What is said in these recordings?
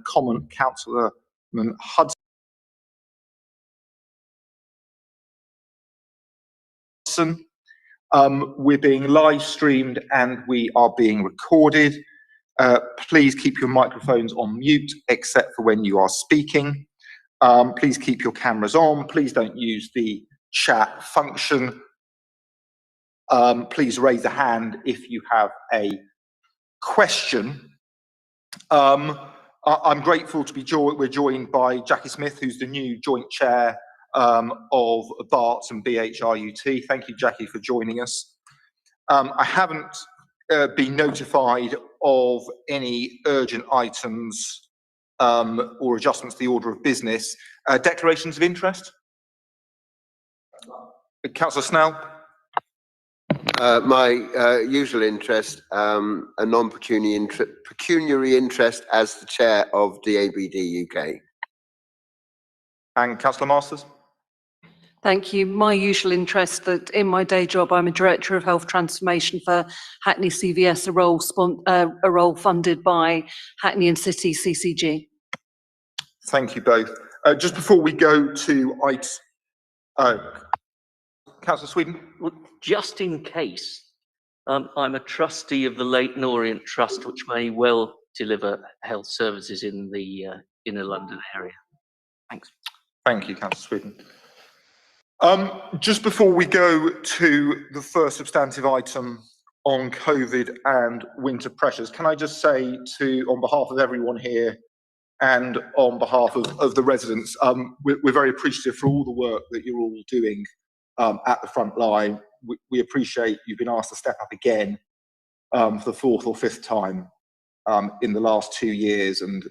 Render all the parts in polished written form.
comment, Cllr Hudson. We're being live streamed and we are being recorded. Please keep your microphones on mute except for when you are speaking. Please keep your cameras on. Please don't use the chat function. Please raise a hand if you have a question. I'm grateful to be we're joined by Jacqui Smith, who's the new joint chair of Barts and BHRUT. Thank you, Jacqui, for joining us. I haven't been notified of any urgent items or adjustments to the order of business. Declarations of interest? Cllr Snell? My usual interest, a non-pecuniary interest as the chair of DABD UK. And Cllr Masters? Thank you. My usual interest that in my day job, I'm a Director of Health Transformation for Hackney CVS, a role funded by Hackney and City CCG. Thank you both. Just before we go to Cllr Sweden? Just in case, I'm a trustee of the Leighton Orient Trust, which may well deliver health services in the inner London area. Thanks. Thank you, Cllr Sweden. Just before we go to the first substantive item on COVID and winter pressures, can I just say on behalf of everyone here and on behalf of the residents, we're very appreciative for all the work that you're all doing at the front line. We appreciate you've been asked to step up again for the fourth or fifth time in the last 2 years and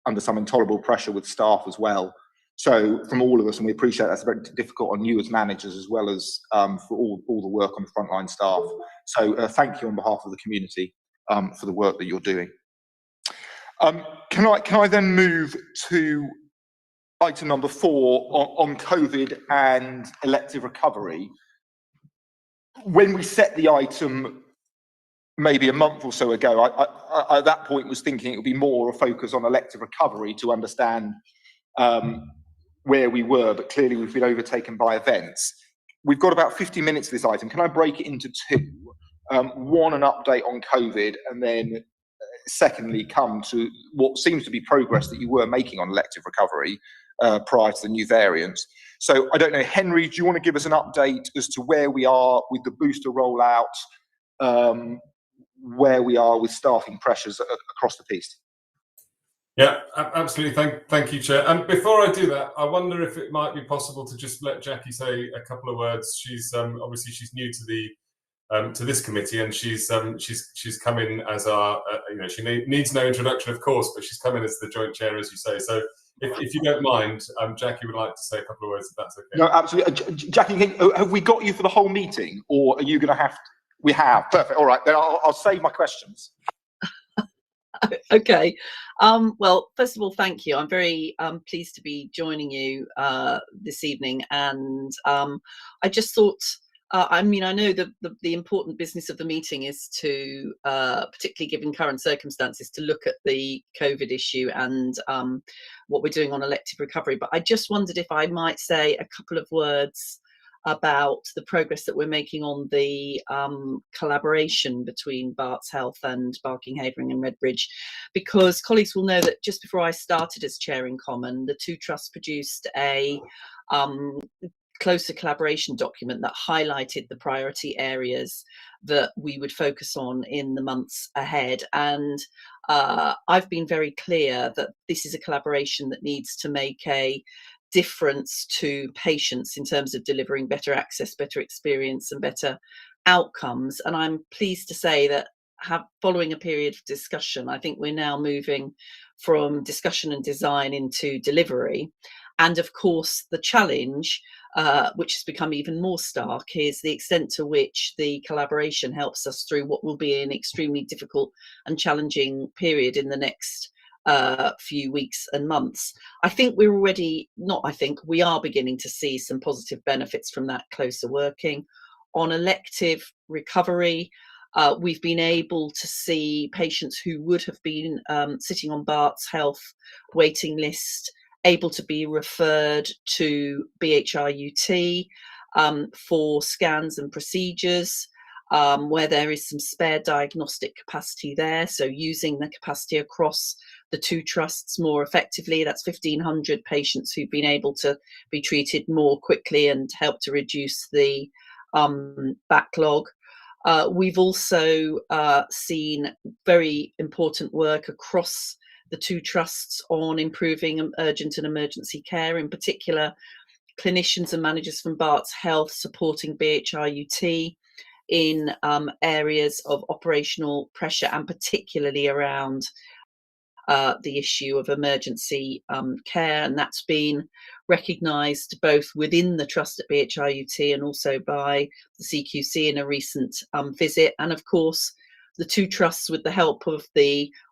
under some intolerable pressure with staff as well. So from all of us, and we appreciate that's very difficult on you as managers as well as for all the work on the frontline staff. So thank you on behalf of the community for the work that you're doing. Can I then move to item number 4 on COVID and elective recovery? When we set the item maybe a month or so ago, I at that point was thinking it would be more a focus on elective recovery to understand where we were, but clearly we've been overtaken by events. We've got about 50 minutes of this item. Can I break it into 2? One, an update on COVID, and then secondly, come to what seems to be progress that you were making on elective recovery prior to the new variants. So I don't know, Henry, do you want to give us an update as to where we are with the booster rollout, where we are with staffing pressures across the piece? Yeah, absolutely. Thank you, Chair. And before I do that, I wonder if it might be possible to just let Jacqui say a couple of words. She's obviously she's new to the to this committee, and she's come in as our she needs no introduction, of course, but she's come in as the joint chair, as you say. So if you don't mind, Jacqui would like to say a couple of words, if that's okay. No, absolutely. Jacqui, have we got you for the whole meeting, or are you going to have to? We have. Perfect. All right, then I'll save my questions. Okay. Well, first of all, thank you. I'm very pleased to be joining you this evening, and I just thought, I mean, I know the important business of the meeting is to, particularly given current circumstances, to look at the COVID issue and what we're doing on elective recovery. But I just wondered if I might say a couple of words about the progress that we're making on the collaboration between Barts Health and Barking, Havering and Redbridge, because colleagues will know that just before I started as chair in common, the two trusts produced a closer collaboration document that highlighted the priority areas that we would focus on in the months ahead. And I've been very clear that this is a collaboration that needs to make a difference to patients in terms of delivering better access, better experience and better outcomes. And I'm pleased to say that following a period of discussion, I think we're now moving from discussion and design into delivery. And of course, the challenge, which has become even more stark, is the extent to which the collaboration helps us through what will be an extremely difficult and challenging period in the next few weeks and months. I think we're already, we are beginning to see some positive benefits from that closer working. On elective recovery, We've been able to see patients who would have been sitting on Barts Health waiting list able to be referred to BHRUT for scans and procedures, where there is some spare diagnostic capacity there. So using the capacity across the two trusts more effectively. That's 1,500 patients who've been able to be treated more quickly and help to reduce the backlog. We've also seen very important work across the two trusts on improving urgent and emergency care, in particular clinicians and managers from Barts Health supporting BHRUT in areas of operational pressure, and particularly around the issue of emergency care, and that's been recognised both within the trust at BHRUT and also by the CQC in a recent visit. And of course, the two trusts, with the help of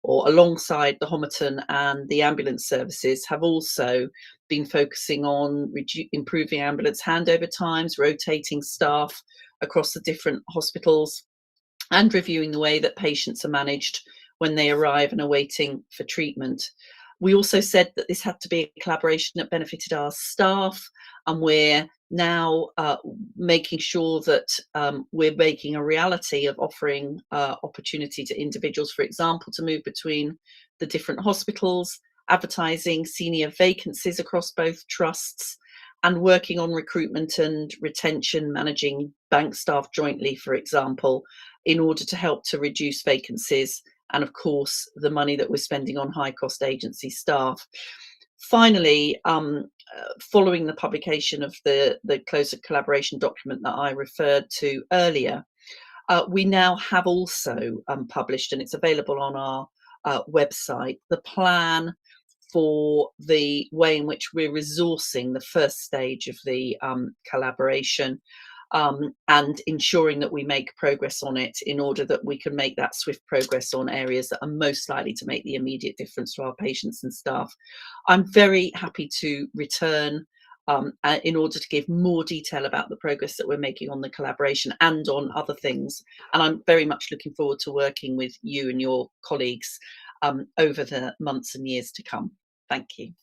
alongside the Homerton and the ambulance services, have also been focusing on improving ambulance handover times, rotating staff across the different hospitals, and reviewing the way that patients are managed when they arrive and are waiting for treatment. We also said that this had to be a collaboration that benefited our staff, and we're now making sure that we're making a reality of offering opportunity to individuals, for example, to move between the different hospitals, advertising senior vacancies across both trusts, and working on recruitment and retention, managing bank staff jointly, for example, in order to help to reduce vacancies and, of course, the money that we're spending on high-cost agency staff. Finally, following the publication of the closer collaboration document that I referred to earlier, we now have also published, and it's available on our website, the plan for the way in which we're resourcing the first stage of the collaboration, and ensuring that we make progress on it in order that we can make that swift progress on areas that are most likely to make the immediate difference to our patients and staff. I'm very happy to return in order to give more detail about the progress that we're making on the collaboration and on other things. And I'm very much looking forward to working with you and your colleagues over the months and years to come. Thank you.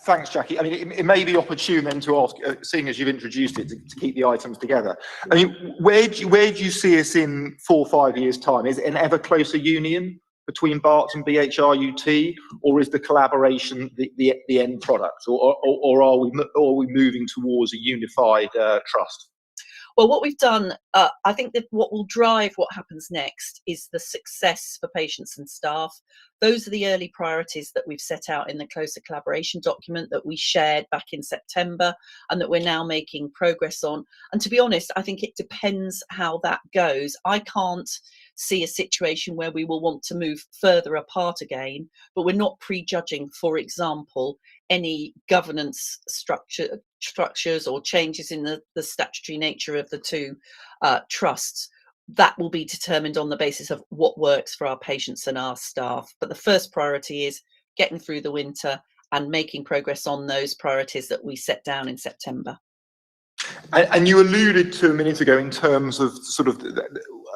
Thanks, Jacqui. I mean, it may be opportune then to ask, seeing as you've introduced it, to keep the items together. I mean, where do you see us in 4 or 5 years' time? Is it an ever closer union between Barts and BHRUT, or is the collaboration the end product, or are we moving towards a unified trust? Well, what we've done, I think that what will drive what happens next is the success for patients and staff. Those are the early priorities that we've set out in the closer collaboration document that we shared back in September, and that we're now making progress on. And to be honest, I think it depends how that goes. I can't see a situation where we will want to move further apart again, but we're not prejudging, for example, any governance structures or changes in the statutory nature of the two trusts. That will be determined on the basis of what works for our patients and our staff. But the first priority is getting through the winter and making progress on those priorities that we set down in September. And you alluded to a minute ago in terms of sort of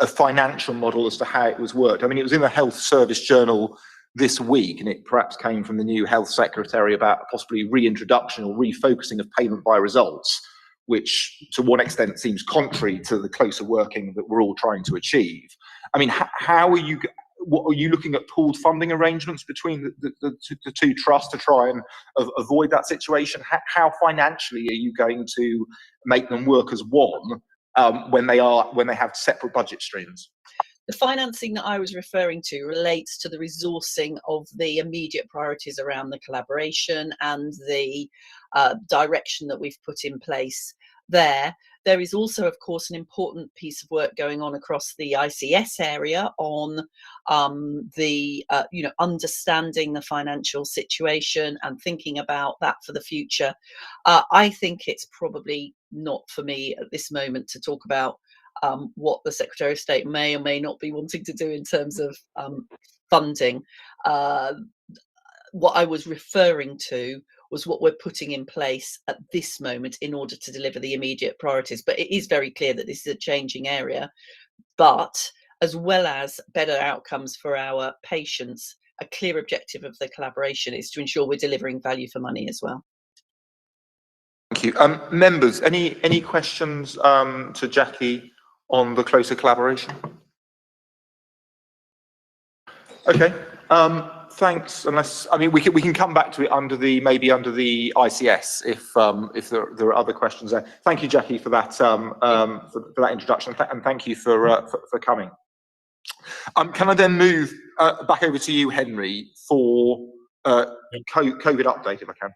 a financial model as to how it was worked. I mean, it was in the Health Service Journal this week, and it perhaps came from the new Health Secretary about possibly reintroduction or refocusing of payment by results, which to one extent seems contrary to the closer working that we're all trying to achieve. I mean, how are you looking at pooled funding arrangements between the two trusts to try and avoid that situation? How financially are you going to make them work as one when they have separate budget streams? The financing that I was referring to relates to the resourcing of the immediate priorities around the collaboration and the direction that we've put in place there. There is also, of course, an important piece of work going on across the ICS area on understanding the financial situation and thinking about that for the future. I think it's probably not for me at this moment to talk about what the Secretary of State may or may not be wanting to do in terms of funding. What I was referring to was what we're putting in place at this moment in order to deliver the immediate priorities. But it is very clear that this is a changing area. but as well as better outcomes for our patients, a clear objective of the collaboration is to ensure we're delivering value for money as well. Thank you. Members, any questions to Jacqui on the closer collaboration? Okay. Thanks. Unless, I mean, we can come back to it maybe under the ICS if there are other questions there. Thank you, Jacqui, for that for that introduction, and thank you for coming. Can I then move back over to you, Henry, for COVID update, if I can?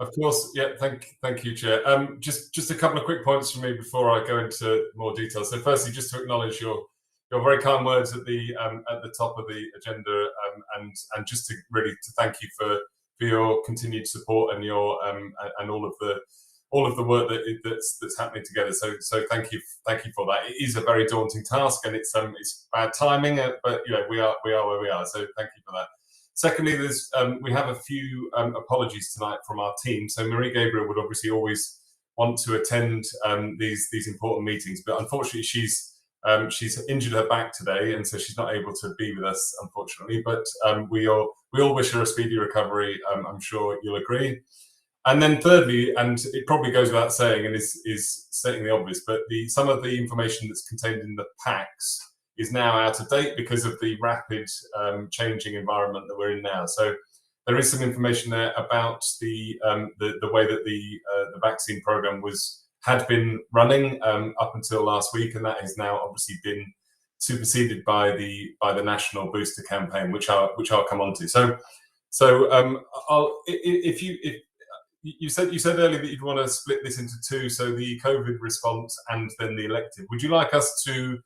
Of course, yeah. Thank you, Chair. Just a couple of quick points from me before I go into more detail. So, firstly, just to acknowledge your very kind words at the top of the agenda, and just to really thank you for your continued support and your and all of the work that's happening together. So thank you for that. It is a very daunting task, and it's bad timing, but you know we are where we are. So thank you for that. Secondly, we have a few apologies tonight from our team. So Marie Gabriel would obviously always want to attend these important meetings, but unfortunately she's injured her back today, and so she's not able to be with us, unfortunately. But we all wish her a speedy recovery. I'm sure you'll agree. And then thirdly, and it probably goes without saying, and is stating the obvious, but some of the information that's contained in the packs is now out of date because of the rapid changing environment that we're in now. So there is some information there about the way that the vaccine program had been running up until last week, and that has now obviously been superseded by the national booster campaign, which I'll come on to. So if you said earlier that you'd want to split this into two, so the COVID response and then the elective. Would you like us to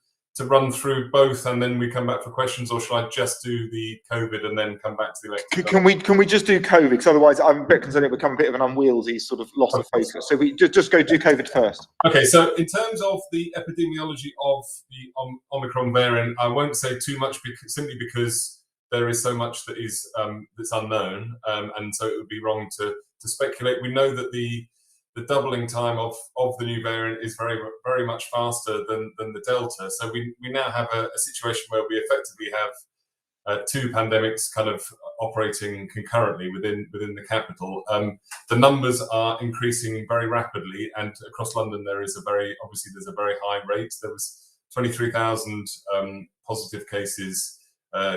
run through both and then we come back for questions, or shall I just do the COVID and then come back to the elective? Can we just do COVID? Because otherwise I'm a bit concerned it would become a bit of an unwieldy sort of loss of focus. So we just go do COVID first. Okay, so in terms of the epidemiology of the Omicron variant, I won't say too much simply because there is so much that is that's unknown, and so it would be wrong to speculate. We know that the doubling time of the new variant is very, very much faster than the Delta. So we now have a situation where we effectively have two pandemics kind of operating concurrently within the capital. The numbers are increasing very rapidly, and across London there's a very high rate. There was 23,000 positive cases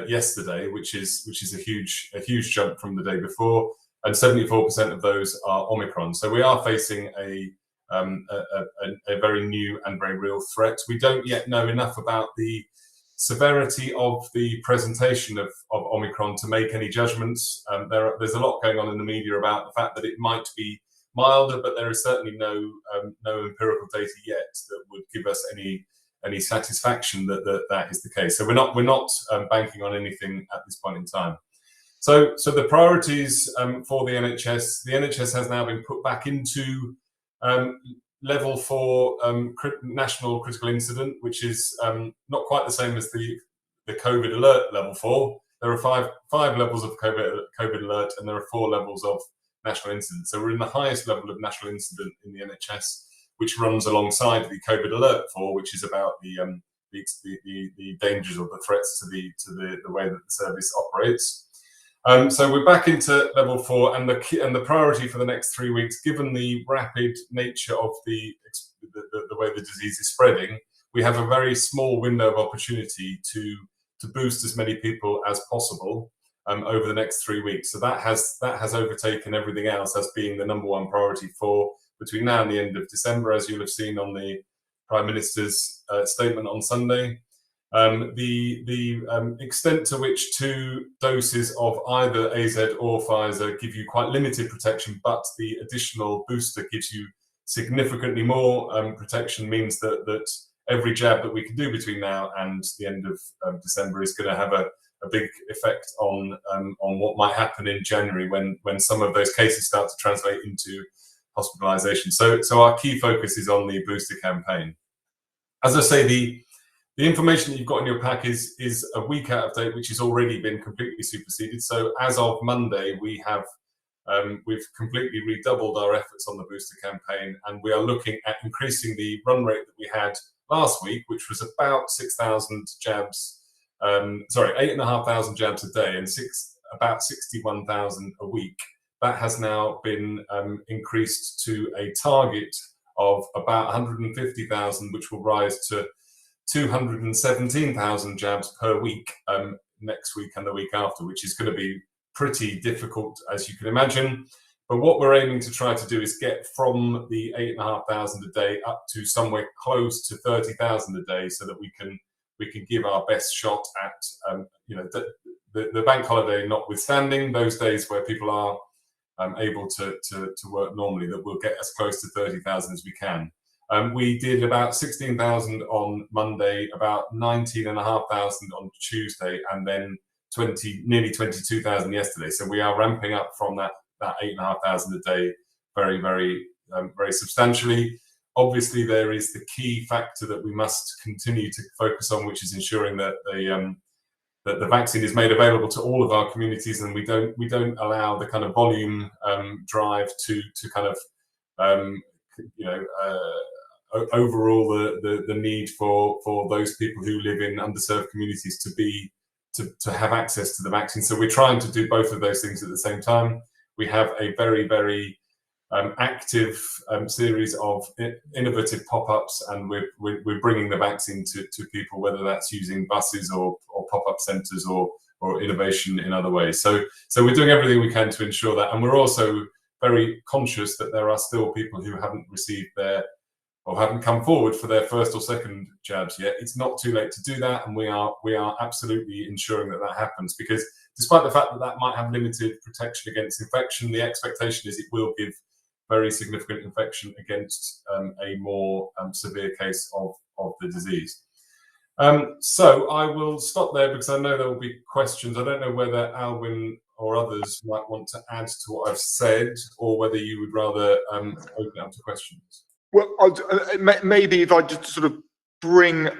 yesterday, which is a huge jump from the day before. And 74% of those are Omicron. So we are facing a very new and very real threat. We don't yet know enough about the severity of the presentation of Omicron to make any judgments. There's a lot going on in the media about the fact that it might be milder, but there is certainly no empirical data yet that would give us any satisfaction that is the case. So we're not banking on anything at this point in time. So the priorities for the NHS has now been put back into level 4 national critical incident, which is not quite the same as the COVID alert level 4. There are five levels of COVID alert, and there are 4 levels of national incident. So we're in the highest level of national incident in the NHS, which runs alongside the COVID alert 4, which is about the dangers or the threats to the way that the service operates. So we're back into level 4, and the priority for the next 3 weeks, given the rapid nature of the way the disease is spreading, we have a very small window of opportunity to boost as many people as possible over the next 3 weeks. So that has overtaken everything else as being the number 1 priority for between now and the end of December, as you'll have seen on the Prime Minister's statement on Sunday. The extent to which 2 doses of either AZ or Pfizer give you quite limited protection, but the additional booster gives you significantly more protection, means that every jab that we can do between now and the end of December is going to have a big effect on what might happen in January when some of those cases start to translate into hospitalisation. So our key focus is on the booster campaign. As I say, the information that you've got in your pack is a week out of date, which has already been completely superseded. So as of Monday, we've completely redoubled our efforts on the booster campaign, and we are looking at increasing the run rate that we had last week, which was about 6,000 jabs, 8,500 jabs a day and about 61,000 a week. That has now been increased to a target of about 150,000, which will rise to 217,000 jabs per week next week and the week after, which is going to be pretty difficult, as you can imagine. But what we're aiming to try to do is get from the 8,500 a day up to somewhere close to 30,000 a day, so that we can give our best shot at the bank holiday notwithstanding, those days where people are able to work normally, that we'll get as close to 30,000 as we can. We did about 16,000 on Monday, about 19,500 on Tuesday, and then nearly 22,000 yesterday. So we are ramping up from that 8,500 a day very, very, very substantially. Obviously, there is the key factor that we must continue to focus on, which is ensuring that the vaccine is made available to all of our communities, and we don't allow the kind of volume drive to kind of overrule the need for those people who live in underserved communities to have access to the vaccine. So we're trying to do both of those things at the same time. We have a very, very active series of innovative pop-ups, and we're bringing the vaccine to people, whether that's using buses or pop-up centres or innovation in other ways. So we're doing everything we can to ensure that, and we're also very conscious that there are still people who haven't received or haven't come forward for their first or second jabs yet. It's not too late to do that, and we are absolutely ensuring that happens, because despite the fact that might have limited protection against infection, the expectation is it will give very significant infection against a more severe case of the disease. So I will stop there, because I know there will be questions. I don't know whether Alwen or others might want to add to what I've said, or whether you would rather open up to questions. Well, maybe if I just sort of bring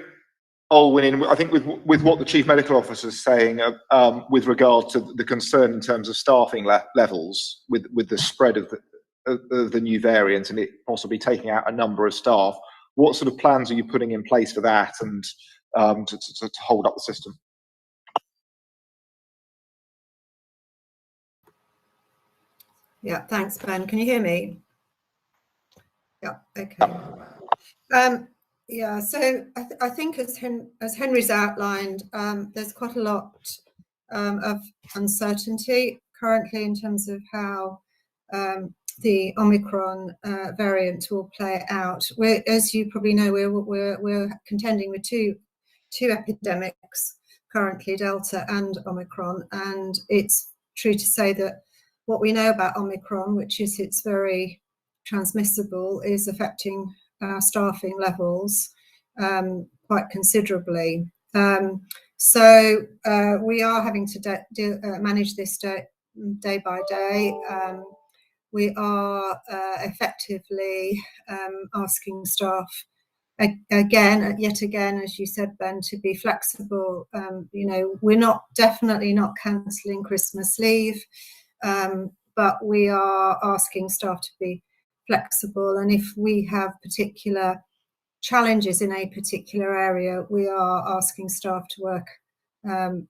Alwen in, I think with what the Chief Medical Officer is saying with regard to the concern in terms of staffing levels with the spread of the new variant and it possibly taking out a number of staff, what sort of plans are you putting in place for that and to hold up the system? Yeah, thanks, Ben. Can you hear me? Yeah, okay. Yeah, so I think as Henry's outlined, there's quite a lot of uncertainty currently in terms of how the Omicron variant will play out. As you probably know, we're contending with two epidemics currently, Delta and Omicron, and it's true to say that what we know about Omicron, which is it's very transmissible, is affecting our staffing levels quite considerably. So we are having to manage this day by day. We are effectively asking staff yet again, as you said, Ben, to be flexible. We're definitely not cancelling Christmas leave, but we are asking staff to be flexible, and if we have particular challenges in a particular area, we are asking staff to work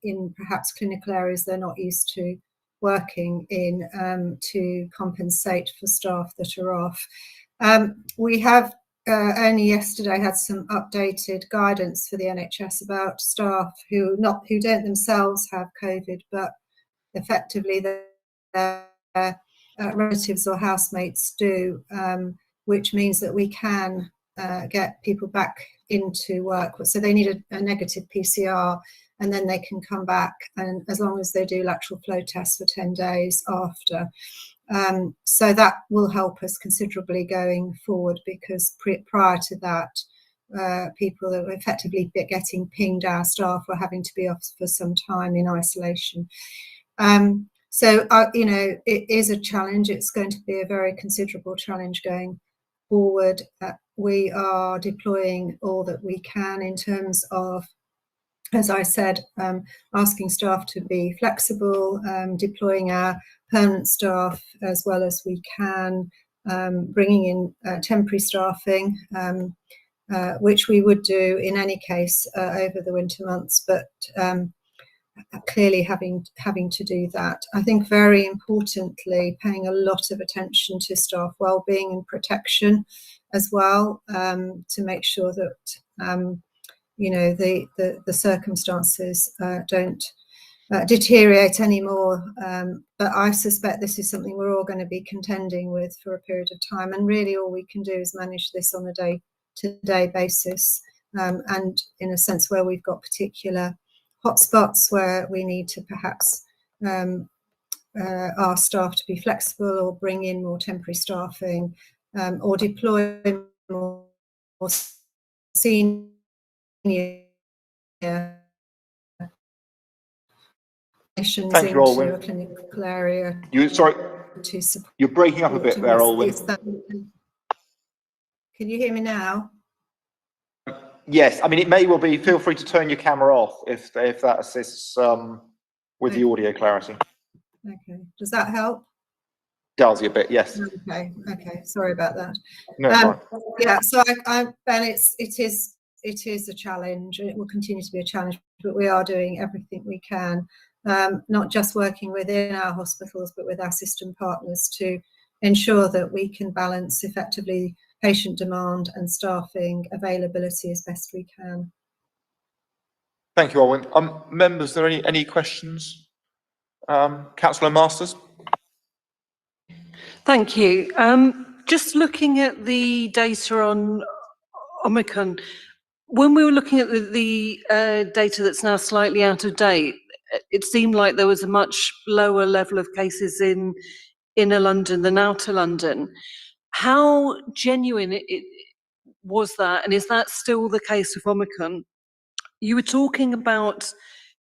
in perhaps clinical areas they're not used to working in to compensate for staff that are off. We have only yesterday had some updated guidance for the NHS about staff who don't themselves have COVID, but effectively their relatives or housemates do, which means that we can get people back into work. So they need a negative PCR, and then they can come back, and as long as they do lateral flow tests for 10 days after. So that will help us considerably going forward, because prior to that, people that were effectively getting pinged, our staff, were having to be off for some time in isolation. So, it is a challenge. It's going to be a very considerable challenge going forward. We are deploying all that we can in terms of, as I said, asking staff to be flexible, deploying our permanent staff as well as we can, bringing in temporary staffing. which we would do in any case over the winter months, but clearly having to do that. I think very importantly, paying a lot of attention to staff wellbeing and protection as well, to make sure that you know, the circumstances don't deteriorate anymore. But I suspect this is something we're all going to be contending with for a period of time, and really all we can do is manage this on a day-to-day basis, and in a sense where we've got particular hotspots where we need to perhaps ask staff to be flexible or bring in more temporary staffing, or deploy more senior clinicians Thank you, into Alwen. a clinical area. To support. You're breaking up a bit there, Alwen. Can you hear me now? Yes, I mean, it may well be. Feel free to turn your camera off if that assists with the audio clarity. Okay, does that help? Does a bit, yes. Okay, sorry about that. No, fine. Yeah, so Ben, it is a challenge, and it will continue to be a challenge, but we are doing everything we can, not just working within our hospitals, but with our system partners to ensure that we can balance effectively patient demand and staffing availability as best we can. Thank you, Alwen. Members, are there any questions? Cllr Masters. Thank you. Just looking at the data on Omicron, when we were looking at the data that's now slightly out of date, it seemed like there was a much lower level of cases in inner London than outer London. How genuine was that, and is that still the case with Omicron? You were talking about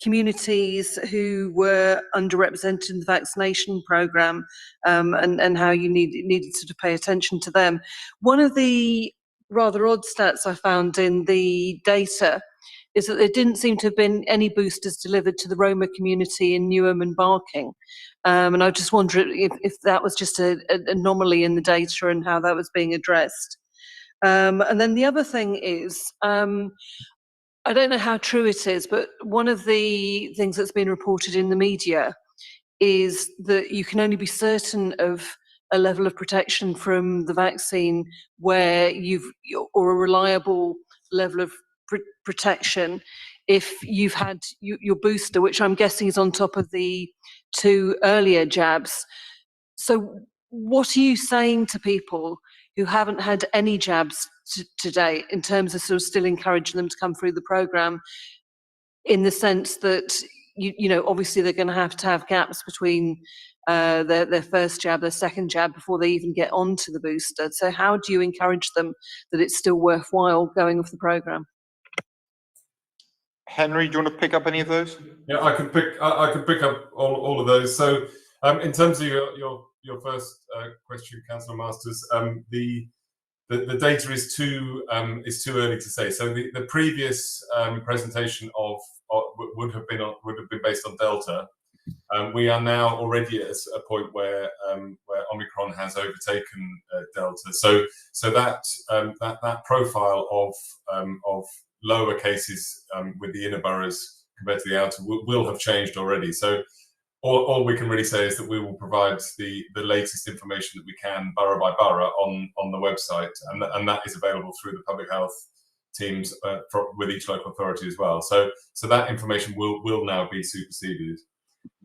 communities who were underrepresented in the vaccination programme, and how you needed to pay attention to them. One of the rather odd stats I found in the data is that there didn't seem to have been any boosters delivered to the Roma community in Newham and Barking. And I just wondered if that was just an anomaly in the data and how that was being addressed. And then the other thing is, I don't know how true it is, but one of the things that's been reported in the media is that you can only be certain of a level of protection from the vaccine where or a reliable level of protection if you've had your booster, which I'm guessing is on top of the 2 earlier jabs. So what are you saying to people who haven't had any jabs to date in terms of sort of still encouraging them to come through the programme, in the sense that, you know, obviously they're going to have gaps between their first jab, their second jab, before they even get onto the booster. So how do you encourage them that it's still worthwhile going with the programme? Henry, do you want to pick up any of those? Yeah, I can pick up all of those. So in terms of your first question, Cllr Masters, the data is too early to say. So the previous presentation would have been based on Delta. We are now already at a point where Omicron has overtaken Delta. So that profile of lower cases with the inner boroughs compared to the outer will have changed already. So all we can really say is that we will provide the latest information that we can, borough by borough, on the website, and that is available through the public health teams with each local authority as well. So that information will now be superseded.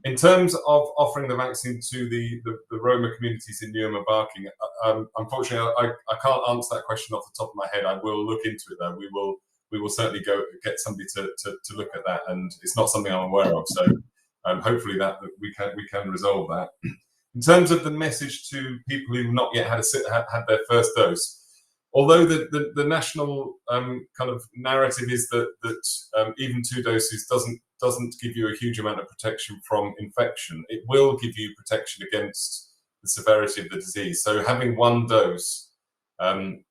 In terms of offering the vaccine to the Roma communities in Newham and Barking, unfortunately, I can't answer that question off the top of my head. I will look into it though. We will certainly go get somebody to look at that, and it's not something I'm aware of. So hopefully that we can resolve that. In terms of the message to people who've not yet had their first dose, although the national kind of narrative is that even 2 doses doesn't give you a huge amount of protection from infection, it will give you protection against the severity of the disease. So having 1 dose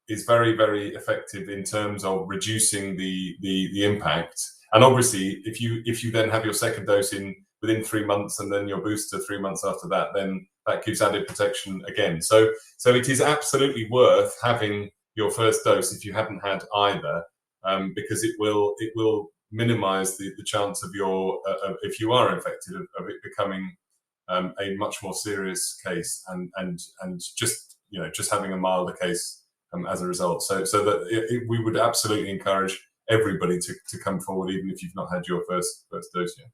is very, very effective in terms of reducing the impact. And obviously, if you then have your second dose within 3 months and then your booster 3 months after that, then that gives added protection again. So it is absolutely worth having your first dose if you hadn't had either, because it will minimise the chance of if you are infected of it becoming a much more serious case and just having a milder case as a result. So that we would absolutely encourage everybody to come forward, even if you've not had your first dose yet.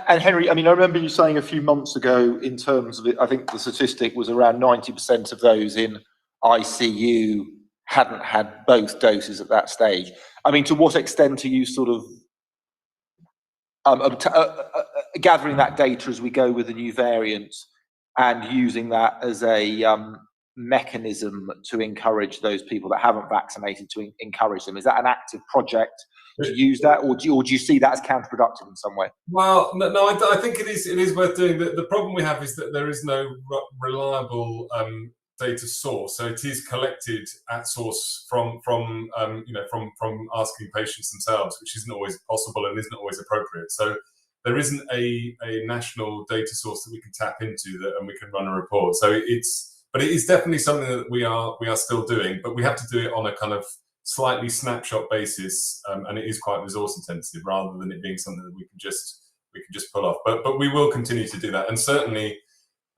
And Henry, I mean, I remember you saying a few months ago, in terms of it, I think the statistic was around 90% of those in ICU hadn't had both doses at that stage. I mean, to what extent are you sort of gathering that data as we go with the new variant and using that as a mechanism to encourage those people that haven't vaccinated, to encourage them? Is that an active project to use that, or do you see that as counterproductive in some way? Well, no, I think it is worth doing. The problem we have is that there is no reliable data source, so it is collected at source from asking patients themselves, which isn't always possible and isn't always appropriate. So there isn't a national data source that we can tap into and we can run a report. So it is definitely something that we are still doing, but we have to do it on a kind of slightly snapshot basis, and it is quite resource intensive rather than it being something that we can just pull off. But we will continue to do that, and certainly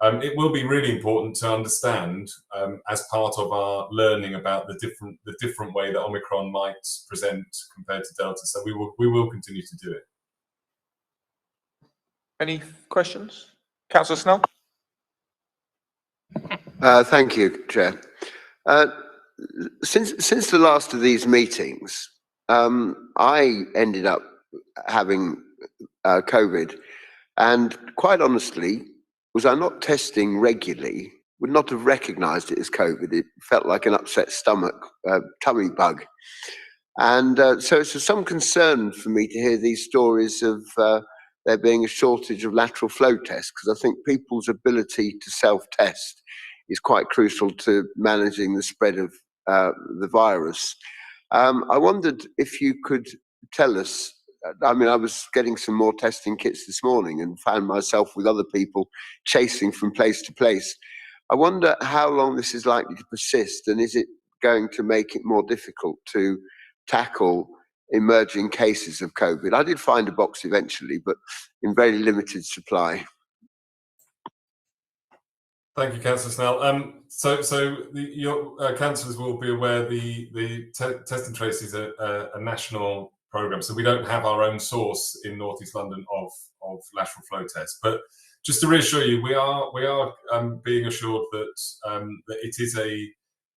it will be really important to understand as part of our learning about the different way that Omicron might present compared to Delta. So we will continue to do it. Any questions, Councillor Snell? Thank you, Chair. Since the last of these meetings, I ended up having COVID, and quite honestly, was I not testing regularly, would not have recognised it as COVID. It felt like an upset stomach, tummy bug, and so it's some concern for me to hear these stories of there being a shortage of lateral flow tests, because I think people's ability to self-test is quite crucial to managing the spread of the virus. I wondered if you could tell us, I mean, I was getting some more testing kits this morning and found myself with other people chasing from place to place. I wonder how long this is likely to persist, and is it going to make it more difficult to tackle emerging cases of COVID? I did find a box eventually, but in very limited supply. Thank you, Councillor Snell. Your councillors will be aware the test and trace is a national programme, so we don't have our own source in North East London of lateral flow tests. But just to reassure you, we are being assured that it is a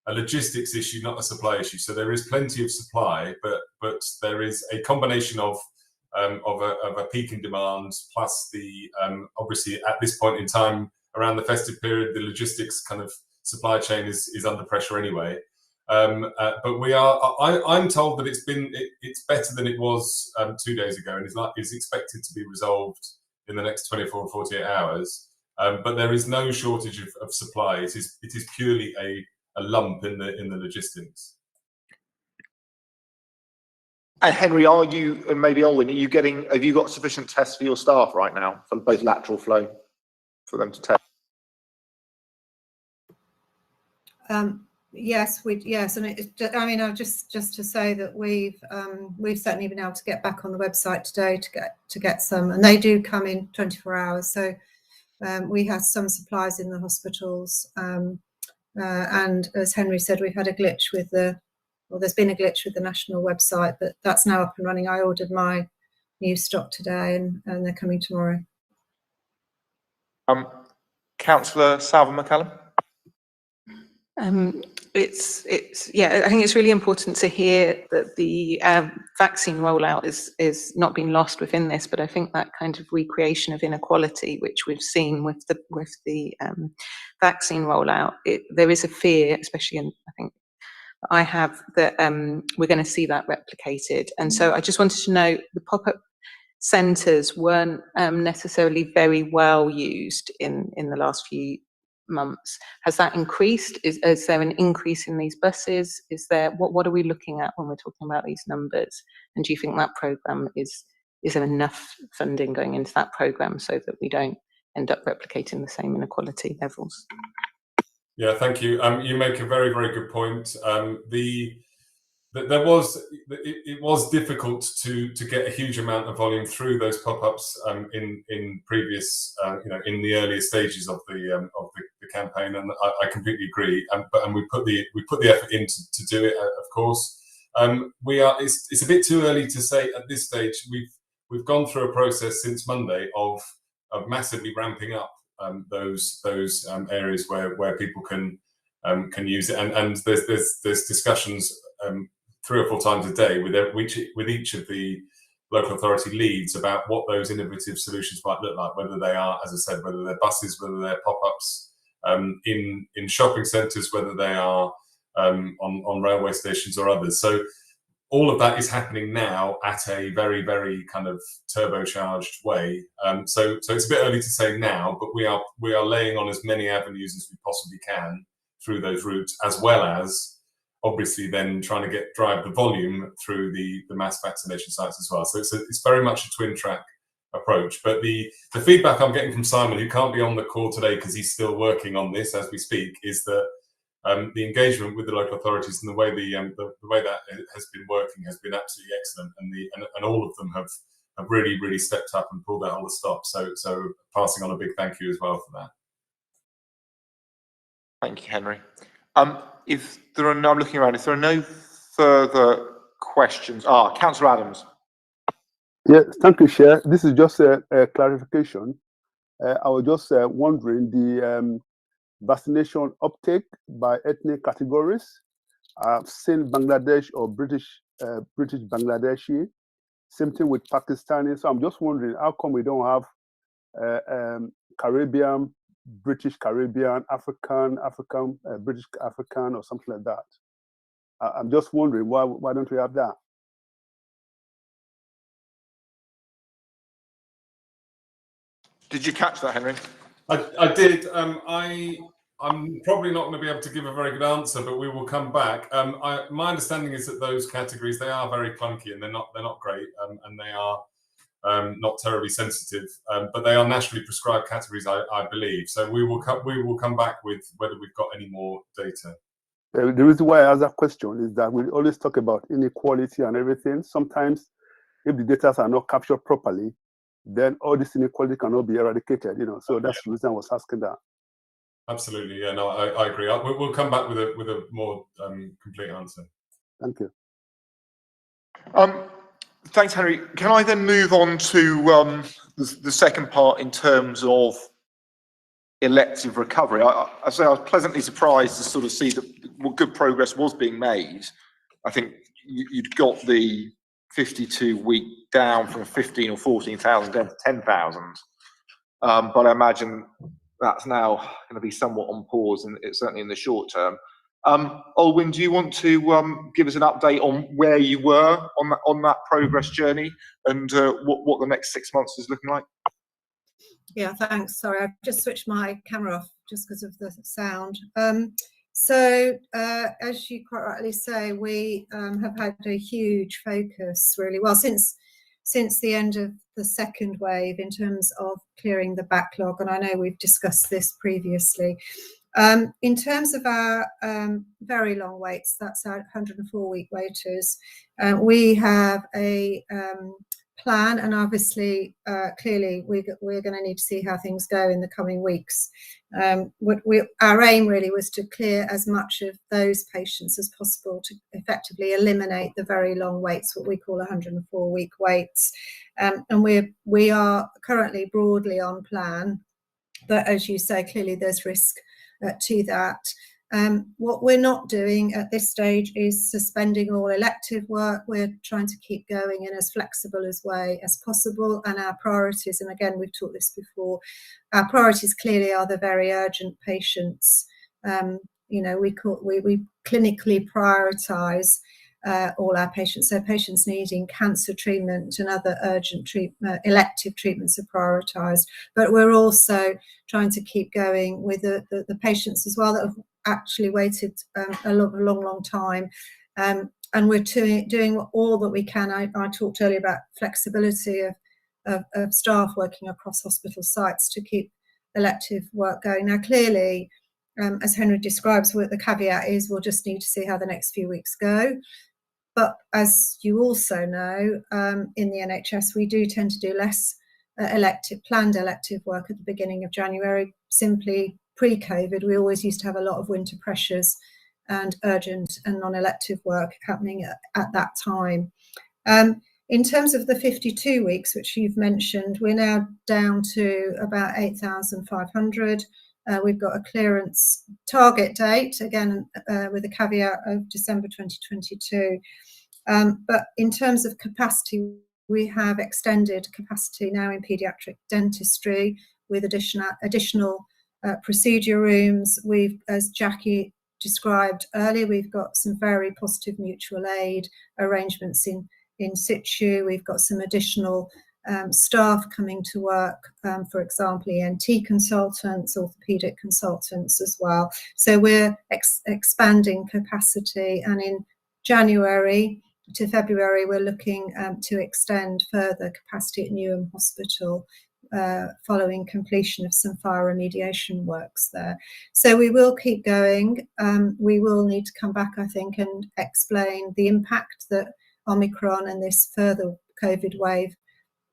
logistics issue, not a supply issue. So there is plenty of supply, but there is a combination of a peak in demand plus the obviously at this point in time, around the festive period, the logistics kind of supply chain is under pressure anyway. But I'm told that it's better than it was 2 days ago, and is expected to be resolved in the next 24 or 48 hours. But there is no shortage of supply. It is purely a lump in the logistics. And Henry, are you, and maybe Alwen, have you got sufficient tests for your staff right now for both lateral flow for them to test? Yes, and I mean, just to say that we've certainly been able to get back on the website today to get some, and they do come in 24 hours. So we have some supplies in the hospitals, and as Henry said, we've had a glitch with there's been a glitch with the national website, but that's now up and running. I ordered my new stock today, and they're coming tomorrow. Cllr Salva-Macallan? Yeah, I think it's really important to hear that the vaccine rollout is not being lost within this, but I think that kind of recreation of inequality, which we've seen with the vaccine rollout, there is a fear, especially in, I think I have, that we're going to see that replicated. And so I just wanted to know, the pop-up centres weren't necessarily very well used in the last few months. Has that increased? Is there an increase in these buses? Is there, what are we looking at when we're talking about these numbers? And do you think that programme is there enough funding going into that programme so that we don't end up replicating the same inequality levels? Yeah, thank you. You make a very, very good point. It was difficult to get a huge amount of volume through those pop-ups in previous, in the earlier stages of the campaign, and I completely agree. And we put the effort in to do it, of course. It's a bit too early to say at this stage. We've gone through a process since Monday of massively ramping up those areas where people can use it, and there's discussions 3 or 4 times a day with each of the local authority leads about what those innovative solutions might look like, whether they are, as I said, whether they're buses, whether they're pop-ups in shopping centres, whether they are on railway stations or others. So all of that is happening now at a very, very kind of turbocharged way. So it's a bit early to say now, but we are laying on as many avenues as we possibly can through those routes, as well as obviously then trying to drive the volume through the mass vaccination sites as well. So it's very much a twin track approach. But the feedback I'm getting from Simon, who can't be on the call today because he's still working on this as we speak, is that the engagement with the local authorities and the way that has been working has been absolutely excellent, and all of them have really, really stepped up and pulled out all the stops. So passing on a big thank you as well for that. Thank you, Henry. If there are no, I'm looking around, if there are no further questions, Councillor Adams. Yes, thank you, Chair. This is just a clarification. I was just wondering the vaccination uptake by ethnic categories. I've seen Bangladesh or British Bangladeshi, same thing with Pakistani. So I'm just wondering, how come we don't have Caribbean, British Caribbean, African, British African, or something like that? I'm just wondering, why don't we have that? Did you catch that, Henry? I did. I'm probably not going to be able to give a very good answer, but we will come back. My understanding is that those categories, they are very clunky and they're not great, and they are not terribly sensitive, but they are nationally prescribed categories, I believe. So we will come back with whether we've got any more data. The reason why I ask that question is that we always talk about inequality and everything. Sometimes, if the data are not captured properly, then all this inequality cannot be eradicated. So that's the reason I was asking that. Absolutely, yeah, no, I agree. We'll come back with a more complete answer. Thank you. Thanks, Henry. Can I then move on to the second part in terms of elective recovery? I say I was pleasantly surprised to sort of see that good progress was being made. I think you'd got the 52-week down from 15 or 14,000 down to 10,000, but I imagine that's now going to be somewhat on pause, and it's certainly in the short term. Alwen, do you want to give us an update on where you were on that progress journey, and what the next 6 months is looking like? Yeah, thanks. Sorry, I've just switched my camera off just because of the sound. So as you quite rightly say, we have had a huge focus, really, well, since the end of the second wave, in terms of clearing the backlog, and I know we've discussed this previously. In terms of our very long waits, that's our 104-week waiters, we have a plan, and obviously, clearly, we're going to need to see how things go in the coming weeks. Our aim really was to clear as much of those patients as possible to effectively eliminate the very long waits, what we call 104-week waits. And we are currently broadly on plan, but as you say, clearly there's risk to that. What we're not doing at this stage is suspending all elective work. We're trying to keep going in as flexible a way as possible, and our priorities, and again, we've talked this before, our priorities clearly are the very urgent patients. We clinically prioritise all our patients. So patients needing cancer treatment and other urgent elective treatments are prioritised. But we're also trying to keep going with the patients as well that have actually waited a long time. And we're doing all that we can. I talked earlier about flexibility of staff working across hospital sites to keep elective work going. Now, clearly, as Henry describes, what the caveat is, we'll just need to see how the next few weeks go. But as you also know, in the NHS, we do tend to do less planned elective work at the beginning of January. Simply pre-COVID, we always used to have a lot of winter pressures and urgent and non-elective work happening at that time. In terms of the 52 weeks, which you've mentioned, we're now down to about 8,500. We've got a clearance target date, again, with a caveat of December 2022. But in terms of capacity, we have extended capacity now in paediatric dentistry with additional procedure rooms. We've, as Jacqui described earlier, we've got some very positive mutual aid arrangements in situ. We've got some additional staff coming to work, for example, ENT consultants, orthopaedic consultants as well. So we're expanding capacity, and in January to February, we're looking to extend further capacity at Newham Hospital following completion of some fire remediation works there. So we will keep going. We will need to come back, I think, and explain the impact that Omicron and this further COVID wave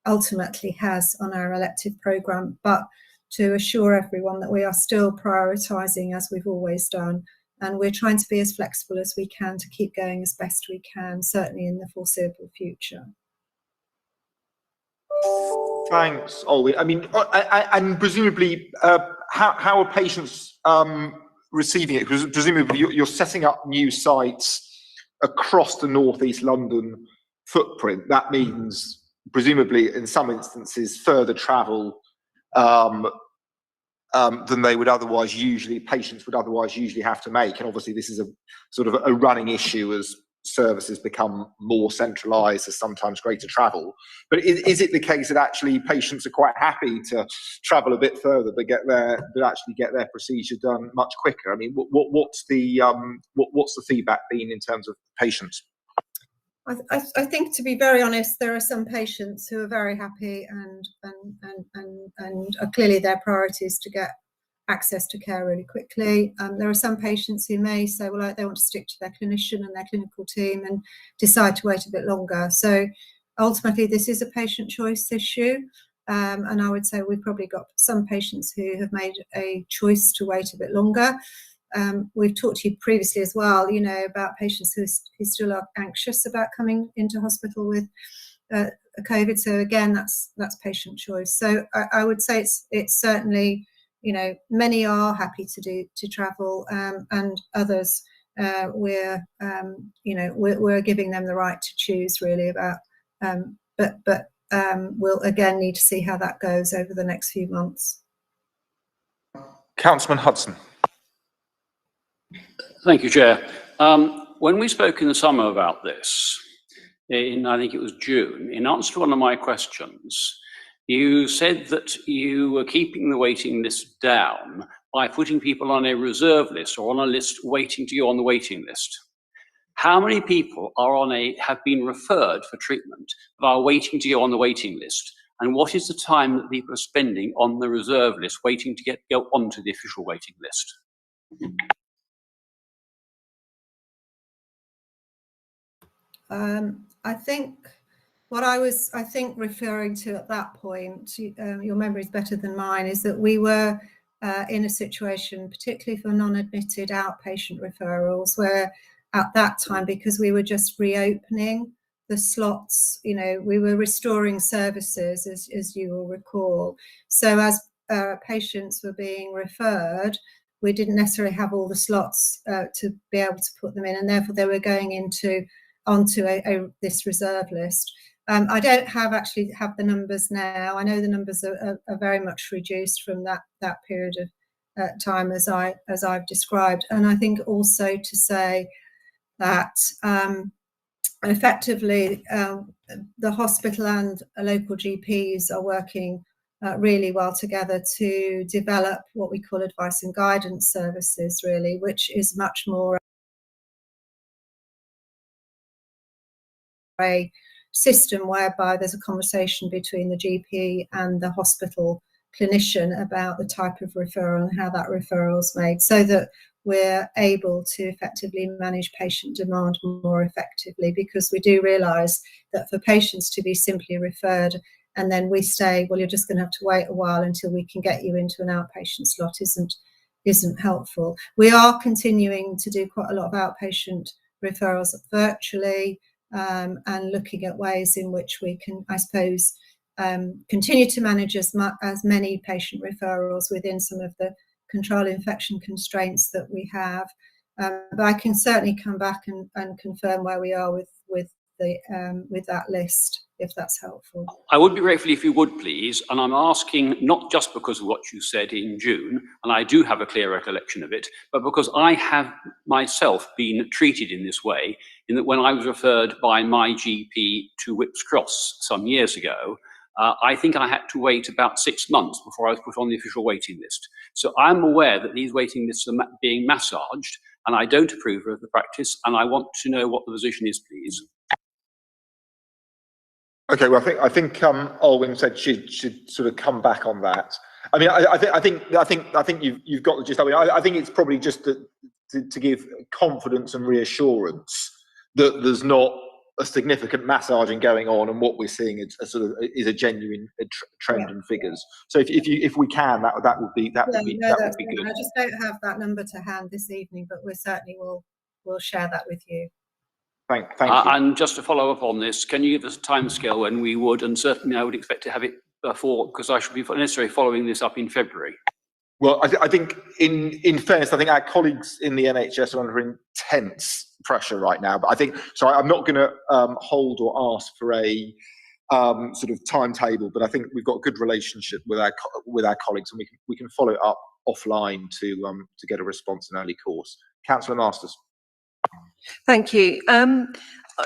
ultimately has on our elective programme, but to assure everyone that we are still prioritising as we've always done, and we're trying to be as flexible as we can to keep going as best we can, certainly in the foreseeable future. Thanks, Ollie. I mean, and presumably, how are patients receiving it? Because presumably you're setting up new sites across the North East London footprint. That means presumably in some instances further travel than they would otherwise patients would otherwise usually have to make. And obviously this is a sort of a running issue as services become more centralised, there's sometimes greater travel. But is it the case that actually patients are quite happy to travel a bit further but actually get their procedure done much quicker? I mean, what's the feedback been in terms of patients? I think, to be very honest, there are some patients who are very happy and are clearly their priority is to get access to care really quickly. There are some patients who may say, well, they want to stick to their clinician and their clinical team and decide to wait a bit longer. So ultimately, this is a patient choice issue. And I would say we've probably got some patients who have made a choice to wait a bit longer. We've talked to you previously as well, you know, about patients who still are anxious about coming into hospital with COVID. So again, that's patient choice. So I would say it's certainly, you know, many are happy to travel, and others we're giving them the right to choose really about. But we'll again need to see how that goes over the next few months. Councillor Hudson. Thank you, Chair. When we spoke in the summer about this, I think it was June, in answer to one of my questions, you said that you were keeping the waiting list down by putting people on a reserve list or on a list waiting to go on the waiting list. How many people have been referred for treatment but are waiting to go on the waiting list? And what is the time that people are spending on the reserve list waiting to go onto the official waiting list? I think what I was referring to at that point, your memory is better than mine, is that we were in a situation, particularly for non-admitted outpatient referrals, where at that time, because we were just reopening the slots, you know, we were restoring services, as you will recall. So as patients were being referred, we didn't necessarily have all the slots to be able to put them in, and therefore they were going onto this reserve list. I don't actually have the numbers now. I know the numbers are very much reduced from that period of time as I've described. And I think also to say that effectively the hospital and local GPs are working really well together to develop what we call advice and guidance services, really, which is much more a system whereby there's a conversation between the GP and the hospital clinician about the type of referral and how that referral is made, so that we're able to effectively manage patient demand more effectively, because we do realise that for patients to be simply referred and then we say, well, you're just going to have to wait a while until we can get you into an outpatient slot isn't helpful. We are continuing to do quite a lot of outpatient referrals virtually, and looking at ways in which we can, I suppose, continue to manage as many patient referrals within some of the control infection constraints that we have. But I can certainly come back and confirm where we are with that list, if that's helpful. I would be grateful if you would, please. And I'm asking not just because of what you said in June, and I do have a clear recollection of it, but because I have myself been treated in this way, in that when I was referred by my GP to Whipps Cross some years ago, I think I had to wait about 6 months before I was put on the official waiting list. So I'm aware that these waiting lists are being massaged, and I don't approve of the practice, and I want to know what the position is, please. Okay, well, I think Alwen said she'd sort of come back on that. I mean, I think you've got the gist. I mean, I think it's probably just to give confidence and reassurance that there's not a significant massaging going on, and what we're seeing is a genuine trend in figures. So if we can, that would be good. I just don't have that number to hand this evening, but we certainly will share that with you. Thank you. And just to follow up on this, can you give us a timescale when we would, and certainly I would expect to have it before, because I should be necessarily following this up in February. Well, I think in fairness, I think our colleagues in the NHS are under intense pressure right now. But I think, sorry, I'm not going to hold or ask for a sort of timetable. But I think we've got a good relationship with our colleagues, and we can follow it up offline to get a response in early course. Cllr Masters. Thank you.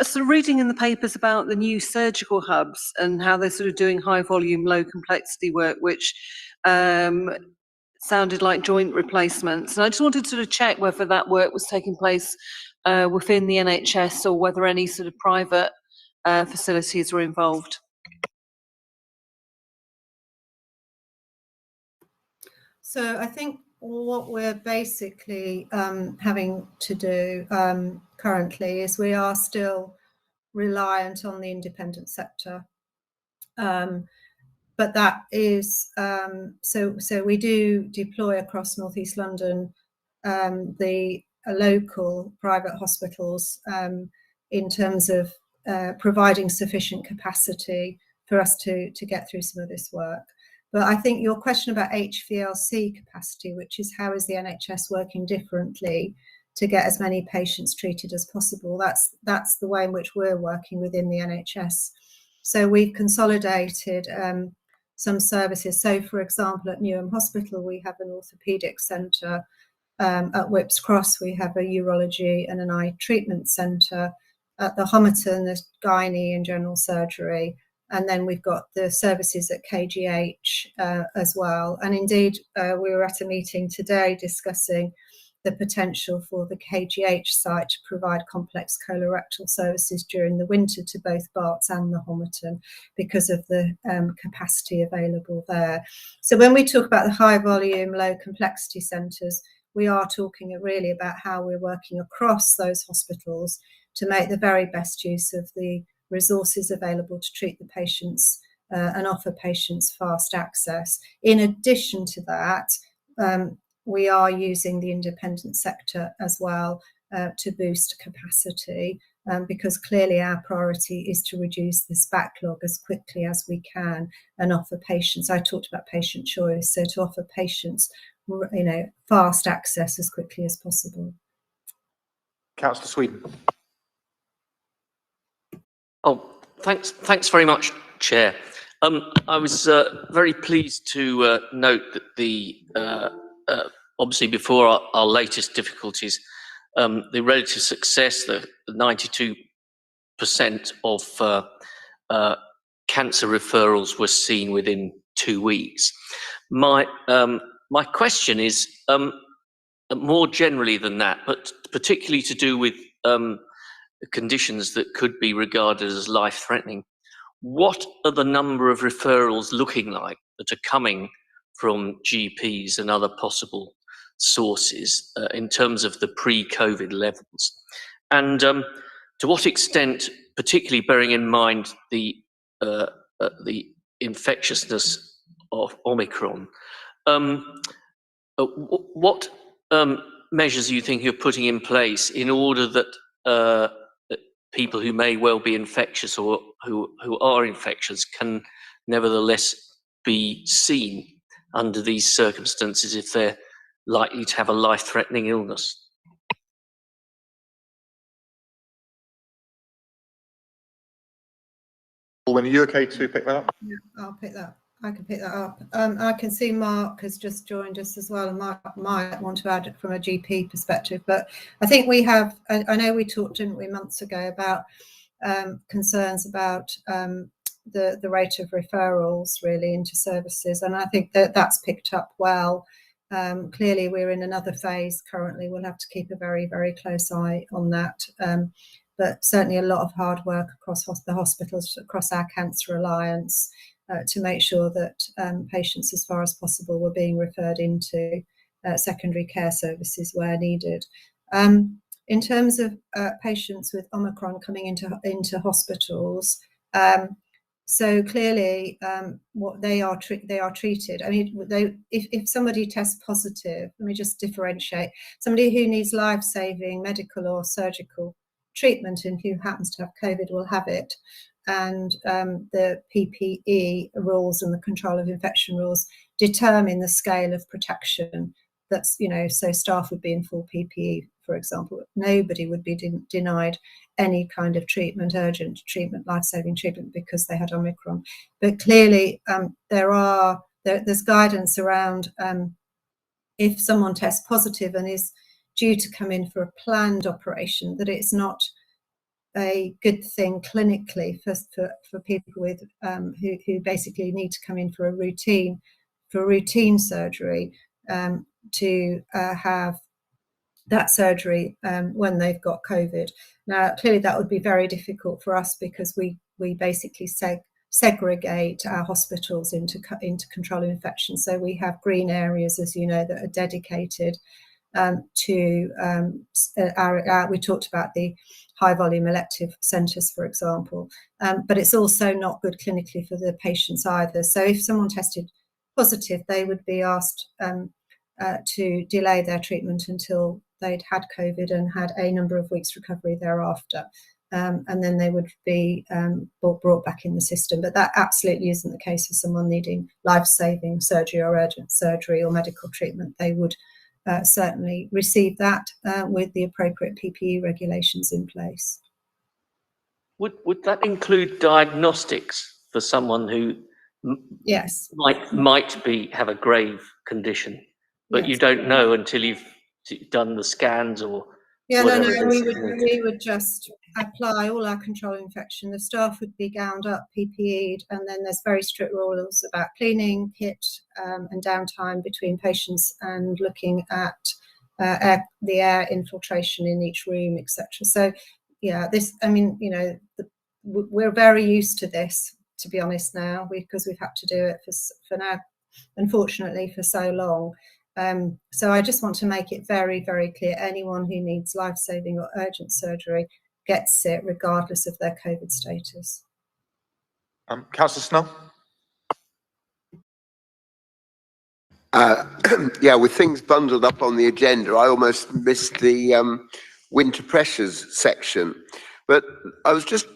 So reading in the papers about the new surgical hubs and how they're sort of doing high volume, low complexity work, which sounded like joint replacements. And I just wanted to sort of check whether that work was taking place within the NHS or whether any sort of private facilities were involved. So I think what we're basically having to do currently is we are still reliant on the independent sector. But that is, so we do deploy across North East London the local private hospitals in terms of providing sufficient capacity for us to get through some of this work. But I think your question about HVLC capacity, which is how is the NHS working differently to get as many patients treated as possible, that's the way in which we're working within the NHS. So we've consolidated some services. So, for example, at Newham Hospital, we have an orthopaedic centre. At Whipps Cross, we have a urology and an eye treatment centre. At the Homerton, there's gynae and general surgery. And then we've got the services at KGH as well. And indeed, we were at a meeting today discussing the potential for the KGH site to provide complex colorectal services during the winter to both Barts and the Homerton because of the capacity available there. So when we talk about the high volume, low complexity centres, we are talking really about how we're working across those hospitals to make the very best use of the resources available to treat the patients and offer patients fast access. In addition to that, we are using the independent sector as well to boost capacity because clearly our priority is to reduce this backlog as quickly as we can and offer patients, I talked about patient choice, so to offer patients, fast access as quickly as possible. Councillor Sweden. Oh, thanks very much, Chair. I was very pleased to note that the obviously before our latest difficulties, the relative success, the 92% of cancer referrals were seen within 2 weeks. My question is more generally than that, but particularly to do with conditions that could be regarded as life-threatening. What are the number of referrals looking like that are coming from GPs and other possible sources in terms of the pre-COVID levels? And to what extent, particularly bearing in mind the infectiousness of Omicron, what measures do you think you're putting in place in order that people who may well be infectious or who are infectious can nevertheless be seen under these circumstances if they're likely to have a life-threatening illness? Alwen, are you okay to pick that up? Yeah, I'll pick that. I can pick that up. I can see Mark has just joined us as well, and Mark might want to add it from a GP perspective. But I think we have, I know we talked, didn't we, months ago about concerns about the rate of referrals really into services, and I think that that's picked up well. Clearly, we're in another phase currently. We'll have to keep a very, very close eye on that. But certainly a lot of hard work across the hospitals, across our Cancer Alliance, to make sure that patients, as far as possible, were being referred into secondary care services where needed. In terms of patients with Omicron coming into hospitals, so clearly, what they are treated. I mean, if somebody tests positive, let me just differentiate. Somebody who needs life-saving medical or surgical treatment and who happens to have COVID will have it, and the PPE rules and the control of infection rules determine the scale of protection. That's, you know, so staff would be in full PPE, for example. Nobody would be denied any kind of treatment, urgent treatment, life-saving treatment because they had Omicron. But clearly, there's guidance around if someone tests positive and is due to come in for a planned operation, that it's not a good thing clinically for people with who basically need to come in for routine surgery, to have that surgery when they've got COVID. Now, clearly that would be very difficult for us because we basically segregate our hospitals into controlling infection. So we have green areas, as you know, that are dedicated to we talked about the high volume elective centres, for example, but it's also not good clinically for the patients either. So if someone tested positive, they would be asked to delay their treatment until they'd had COVID and had a number of weeks recovery thereafter, and then they would be brought back in the system. But that absolutely isn't the case for someone needing life-saving surgery or urgent surgery or medical treatment. They would certainly receive that with the appropriate PPE regulations in place. Would that include diagnostics for someone who yes might have a grave condition, but yes. You don't know until you've done the scans or whatever? No, we would just apply all our control infection. The staff would be gowned up, PPE'd, and then there's very strict rules about cleaning, kit, and downtime between patients, and looking at the air infiltration in each room, etc. So, yeah, we're very used to this, to be honest, now, because we've had to do it for now, unfortunately, for so long. So I just want to make it very, very clear, anyone who needs life-saving or urgent surgery gets it regardless of their COVID status. Cllr Snell? Yeah, with things bundled up on the agenda, I almost missed the winter pressures section, but I was just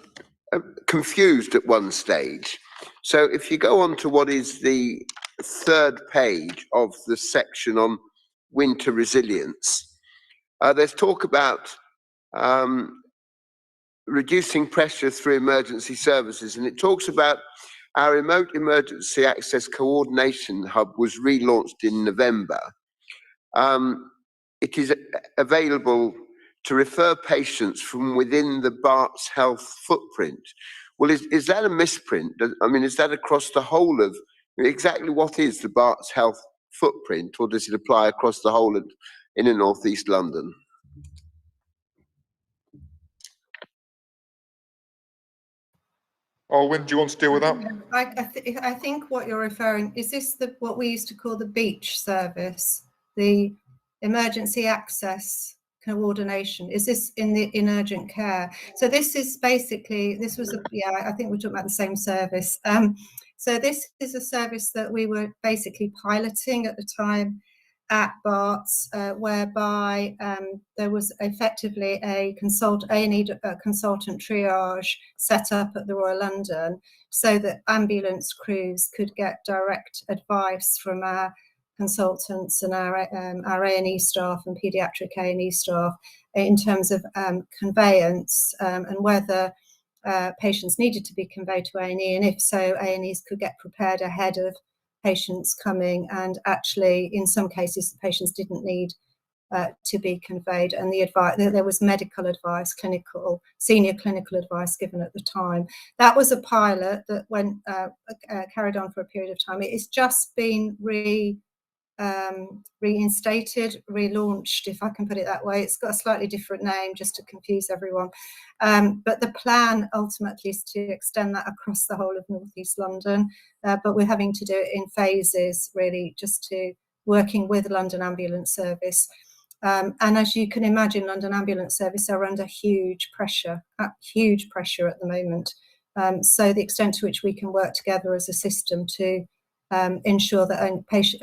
confused at one stage. So if you go on to what is the third page of the section on winter resilience, there's talk about reducing pressure through emergency services, and it talks about our remote emergency access coordination hub was relaunched in November. It is available to refer patients from within the Barts Health footprint. Well, is that a misprint? I mean, is that across the whole of, exactly what is the Barts Health footprint, or does it apply across the whole of inner North East London? Alwen, do you want to deal with that? I think what you're referring, is this what we used to call the beach service, the emergency access coordination? Is this in urgent care? So this is basically, I think we're talking about the same service. So this is a service that we were basically piloting at the time at Barts, whereby there was effectively a consultant triage set up at the Royal London, so that ambulance crews could get direct advice from our consultants and our A&E staff and paediatric A&E staff in terms of conveyance and whether patients needed to be conveyed to A&E, and if so, A&Es could get prepared ahead of patients coming, and actually in some cases the patients didn't need to be conveyed, and the advice, there was medical advice, senior clinical advice given at the time. That was a pilot that went carried on for a period of time. It has just been reinstated, relaunched, if I can put it that way. It's got a slightly different name just to confuse everyone, but the plan ultimately is to extend that across the whole of North East London, but we're having to do it in phases, really, just to working with London Ambulance Service, and as you can imagine, London Ambulance Service are under huge pressure at the moment, so the extent to which we can work together as a system to ensure that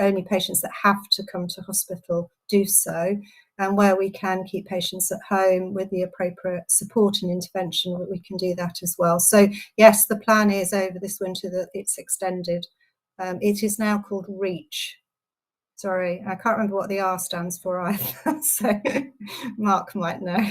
only patients that have to come to hospital do so, and where we can keep patients at home with the appropriate support and intervention, that we can do that as well. So yes, the plan is over this winter that it's extended. It is now called REACH. Sorry, I can't remember what the R stands for either, so Mark might know.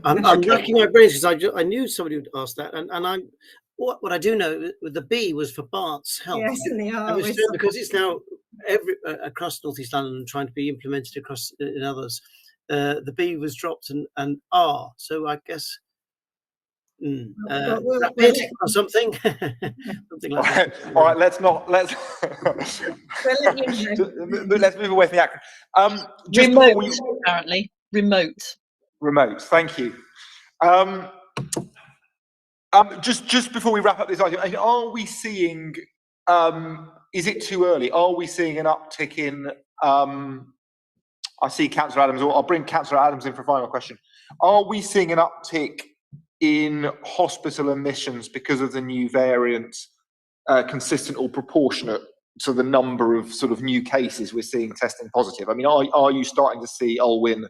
I'm racking my brains because I knew somebody would ask that, and I'm what I do know with the B was for Barts Health. Yes, and the R was because it's now across North East London trying to be implemented across in others. The B was dropped and R. So I guess or something, something like that. All right, let's let's move away from the acronym. Remote, apparently. Remote. Thank you. Just before we wrap up this item, are we seeing? Is it too early? Are we seeing an uptick in? I see Cllr Adams. I'll bring Cllr Adams in for a final question. Are we seeing an uptick in hospital admissions because of the new variant, consistent or proportionate to the number of sort of new cases we're seeing testing positive? I mean, are you starting to see, Alwen,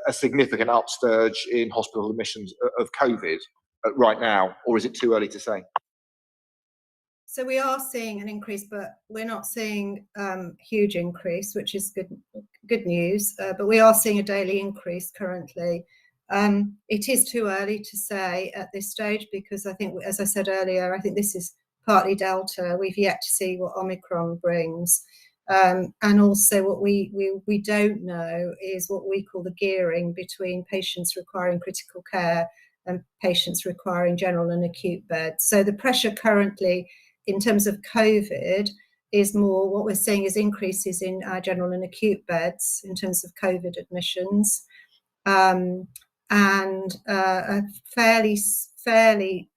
a significant upsurge in hospital admissions of COVID right now, or is it too early to say? So we are seeing an increase, but we're not seeing huge increase, which is good news. But we are seeing a daily increase currently. It is too early to say at this stage because I think, as I said earlier, I think this is partly Delta. We've yet to see what Omicron brings. And also what we don't know is what we call the gearing between patients requiring critical care and patients requiring general and acute beds. So the pressure currently in terms of COVID is more, what we're seeing is increases in our general and acute beds in terms of COVID admissions, and a fairly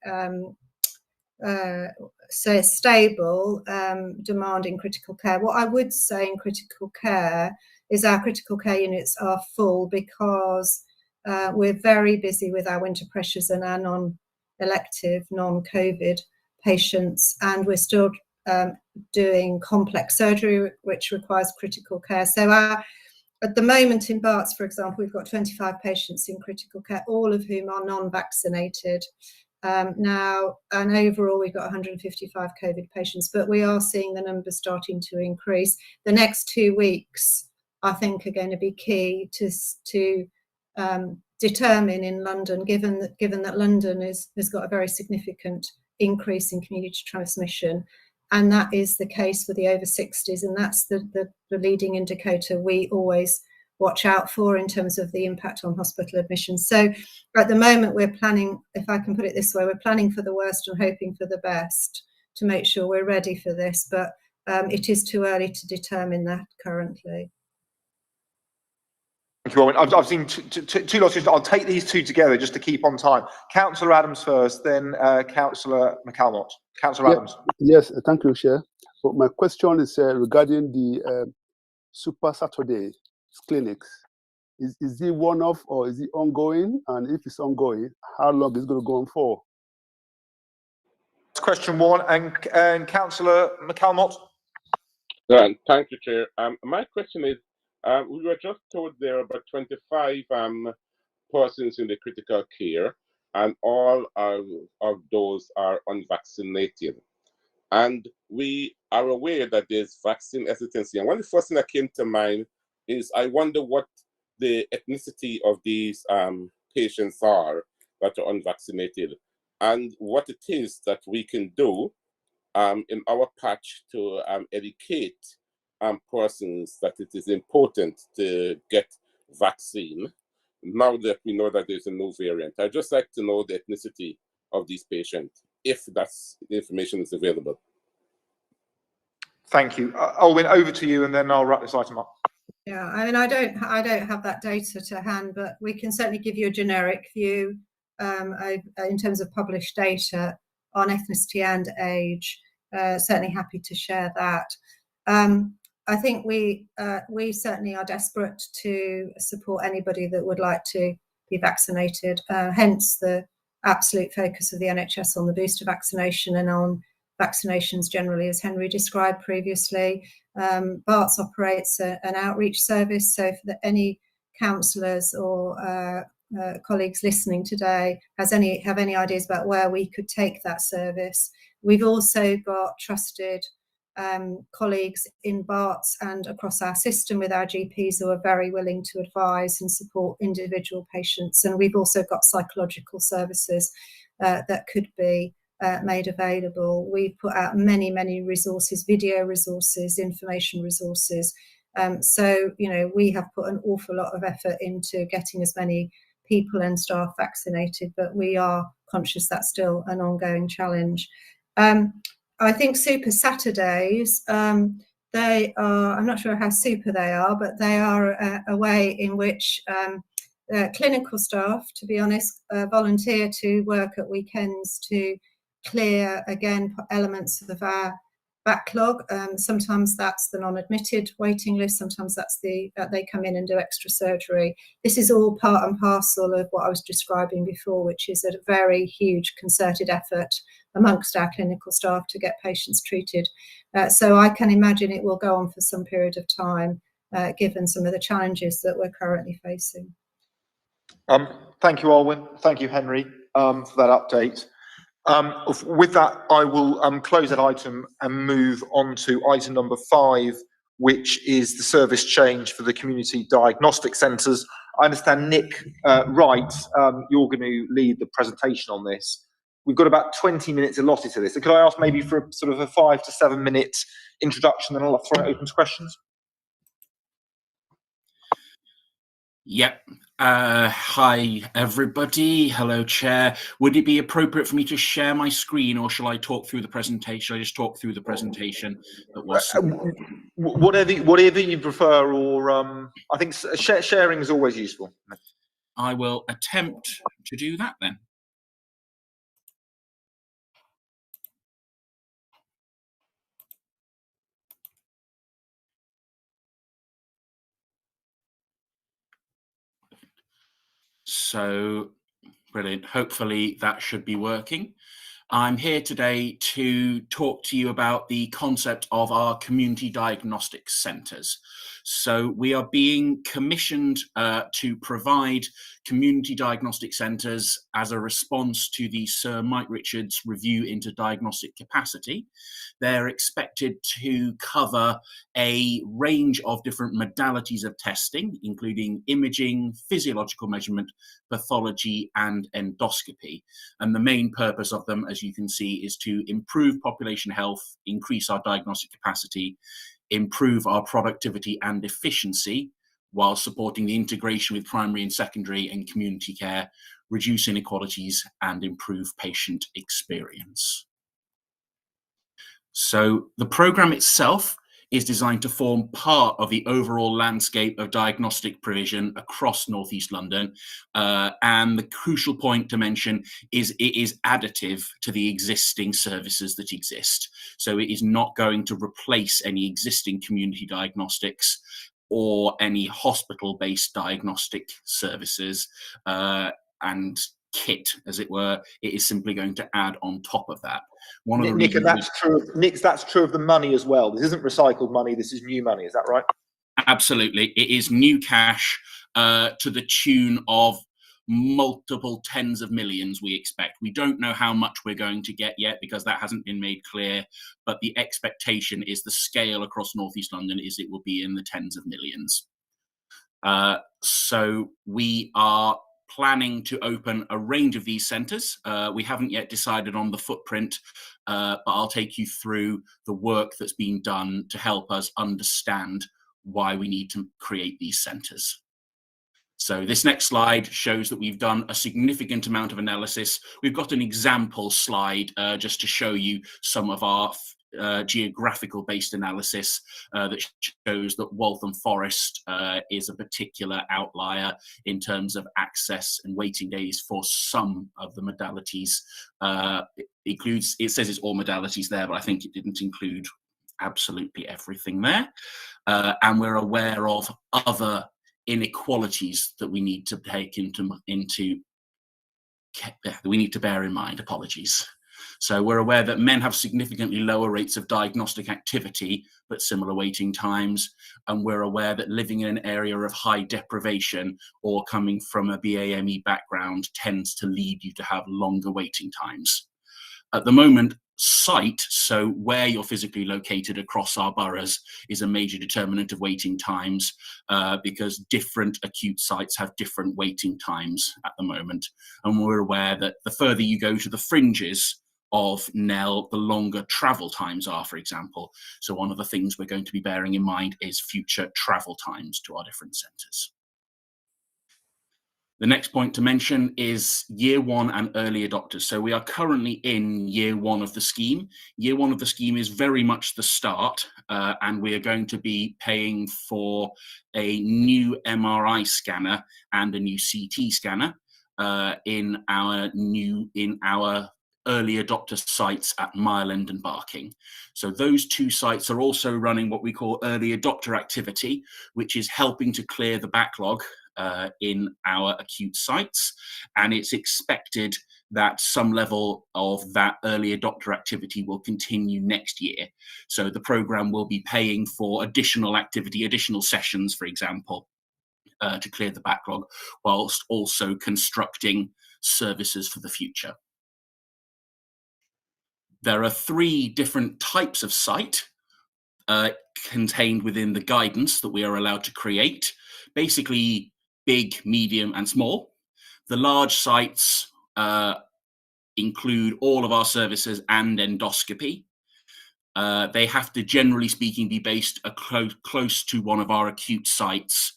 so stable demand in critical care. What I would say in critical care is our critical care units are full because we're very busy with our winter pressures and our non-elective, non-COVID patients, and we're still doing complex surgery which requires critical care. So at the moment in Barts, for example, we've got 25 patients in critical care, all of whom are non-vaccinated. Now, and overall we've got 155 COVID patients, but we are seeing the numbers starting to increase. The next 2 weeks, I think, are going to be key to determine in London, given that London has got a very significant increase in community transmission, and that is the case for the over 60s, and that's the leading indicator we always watch out for in terms of the impact on hospital admissions. So at the moment we're planning, if I can put it this way, we're planning for the worst and hoping for the best to make sure we're ready for this, but it is too early to determine that currently. Thank you, Owen. I've seen two lots. I'll take these two together just to keep on time. Councillor Adams first, then Cllr McAlmont. Councillor Adams. Yes, thank you, Chair. But my question is regarding the Super Saturday clinics. Is it one-off or is it ongoing? And if it's ongoing, how long is it going to go on for? That's question one. And Councillor McAlmont. Thank you, Chair. My question is, we were just told there are about 25 persons in the critical care, and all of those are unvaccinated. And we are aware that there's vaccine hesitancy. And one of the first things that came to mind is I wonder what the ethnicity of these patients are that are unvaccinated, and what it is that we can do in our patch to educate persons that it is important to get vaccine now that we know that there's a new variant. I'd just like to know the ethnicity of these patients, if that's the information is available. Thank you. Alwyn, over to you, and then I'll wrap this item up. Yeah, I mean, I don't have that data to hand, but we can certainly give you a generic view in terms of published data on ethnicity and age. Certainly happy to share that. I think we certainly are desperate to support anybody that would like to be vaccinated. Hence the absolute focus of the NHS on the booster vaccination and on vaccinations generally, as Henry described previously. Barts operates an outreach service, so for any councillors or colleagues listening today have any ideas about where we could take that service. We've also got trusted colleagues in Barts and across our system with our GPs who are very willing to advise and support individual patients. And we've also got psychological services that could be made available. We've put out many resources, video resources, information resources. So, you know, we have put an awful lot of effort into getting as many people and staff vaccinated, but we are conscious that's still an ongoing challenge. I think Super Saturdays, they are, I'm not sure how super they are, but they are a way in which clinical staff, to be honest, volunteer to work at weekends to clear, again, elements of our backlog. Sometimes that's the non-admitted waiting list, sometimes that's they come in and do extra surgery. This is all part and parcel of what I was describing before, which is a very huge concerted effort amongst our clinical staff to get patients treated. So I can imagine it will go on for some period of time, given some of the challenges that we're currently facing. Thank you, Alwyn. Thank you, Henry, for that update. With that, I will close that item and move on to item number 5, which is the service change for the community diagnostic centres. I understand, Nick Wright, you're going to lead the presentation on this. We've got about 20 minutes allotted to this. So could I ask maybe for sort of a 5 to 7 minute introduction, and I'll throw it open to questions? Yep. Hi, everybody. Hello, Chair. Would it be appropriate for me to share my screen, or shall I talk through the presentation? Shall I just talk through the presentation that was whatever you prefer, or I think sharing is always useful. I will attempt to do that then. So, brilliant. Hopefully that should be working. I'm here today to talk to you about the concept of our community diagnostic centres. So we are being commissioned to provide community diagnostic centres as a response to the Sir Mike Richards review into diagnostic capacity. They're expected to cover a range of different modalities of testing, including imaging, physiological measurement, pathology, and endoscopy. And the main purpose of them, as you can see, is to improve population health, increase our diagnostic capacity, improve our productivity and efficiency, while supporting the integration with primary and secondary and community care, reduce inequalities, and improve patient experience. So the programme itself is designed to form part of the overall landscape of diagnostic provision across North East London. And the crucial point to mention is it is additive to the existing services that exist. So it is not going to replace any existing community diagnostics or any hospital-based diagnostic services and kit, as it were. It is simply going to add on top of that. One of the Nick, and reasons that's true. Nick, that's true of the money as well. This isn't recycled money. This is new money. Is that right? Absolutely, it is new cash to the tune of multiple tens of millions. We expect. We don't know how much we're going to get yet because that hasn't been made clear. But the expectation is the scale across North East London is it will be in the tens of millions. So we are planning to open a range of these centres. We haven't yet decided on the footprint, but I'll take you through the work that's been done to help us understand why we need to create these centres. So this next slide shows that we've done a significant amount of analysis. We've got an example slide just to show you some of our geographical based analysis that shows that Waltham Forest is a particular outlier in terms of access and waiting days for some of the modalities. It says it's all modalities there, but I think it didn't include absolutely everything there. And we're aware of other inequalities that we need to take we need to bear in mind. Apologies. So we're aware that men have significantly lower rates of diagnostic activity, but similar waiting times. And we're aware that living in an area of high deprivation or coming from a BAME background tends to lead you to have longer waiting times. At the moment, site, so where you're physically located across our boroughs, is a major determinant of waiting times because different acute sites have different waiting times at the moment. And we're aware that the further you go to the fringes of NEL, the longer travel times are, for example. So one of the things we're going to be bearing in mind is future travel times to our different centres. The next point to mention is year one and early adopters. So we are currently in year one of the scheme. Year one of the scheme is very much the start, and we are going to be paying for a new MRI scanner and a new CT scanner in our early adopter sites at Mile End and Barking. So those two sites are also running what we call early adopter activity, which is helping to clear the backlog in our acute sites. And it's expected that some level of that early adopter activity will continue next year. So the programme will be paying for additional activity, additional sessions, for example, to clear the backlog, whilst also constructing services for the future. There are 3 different types of site contained within the guidance that we are allowed to create. Basically, big, medium, and small. The large sites include all of our services and endoscopy. They have to, generally speaking, be based close to one of our acute sites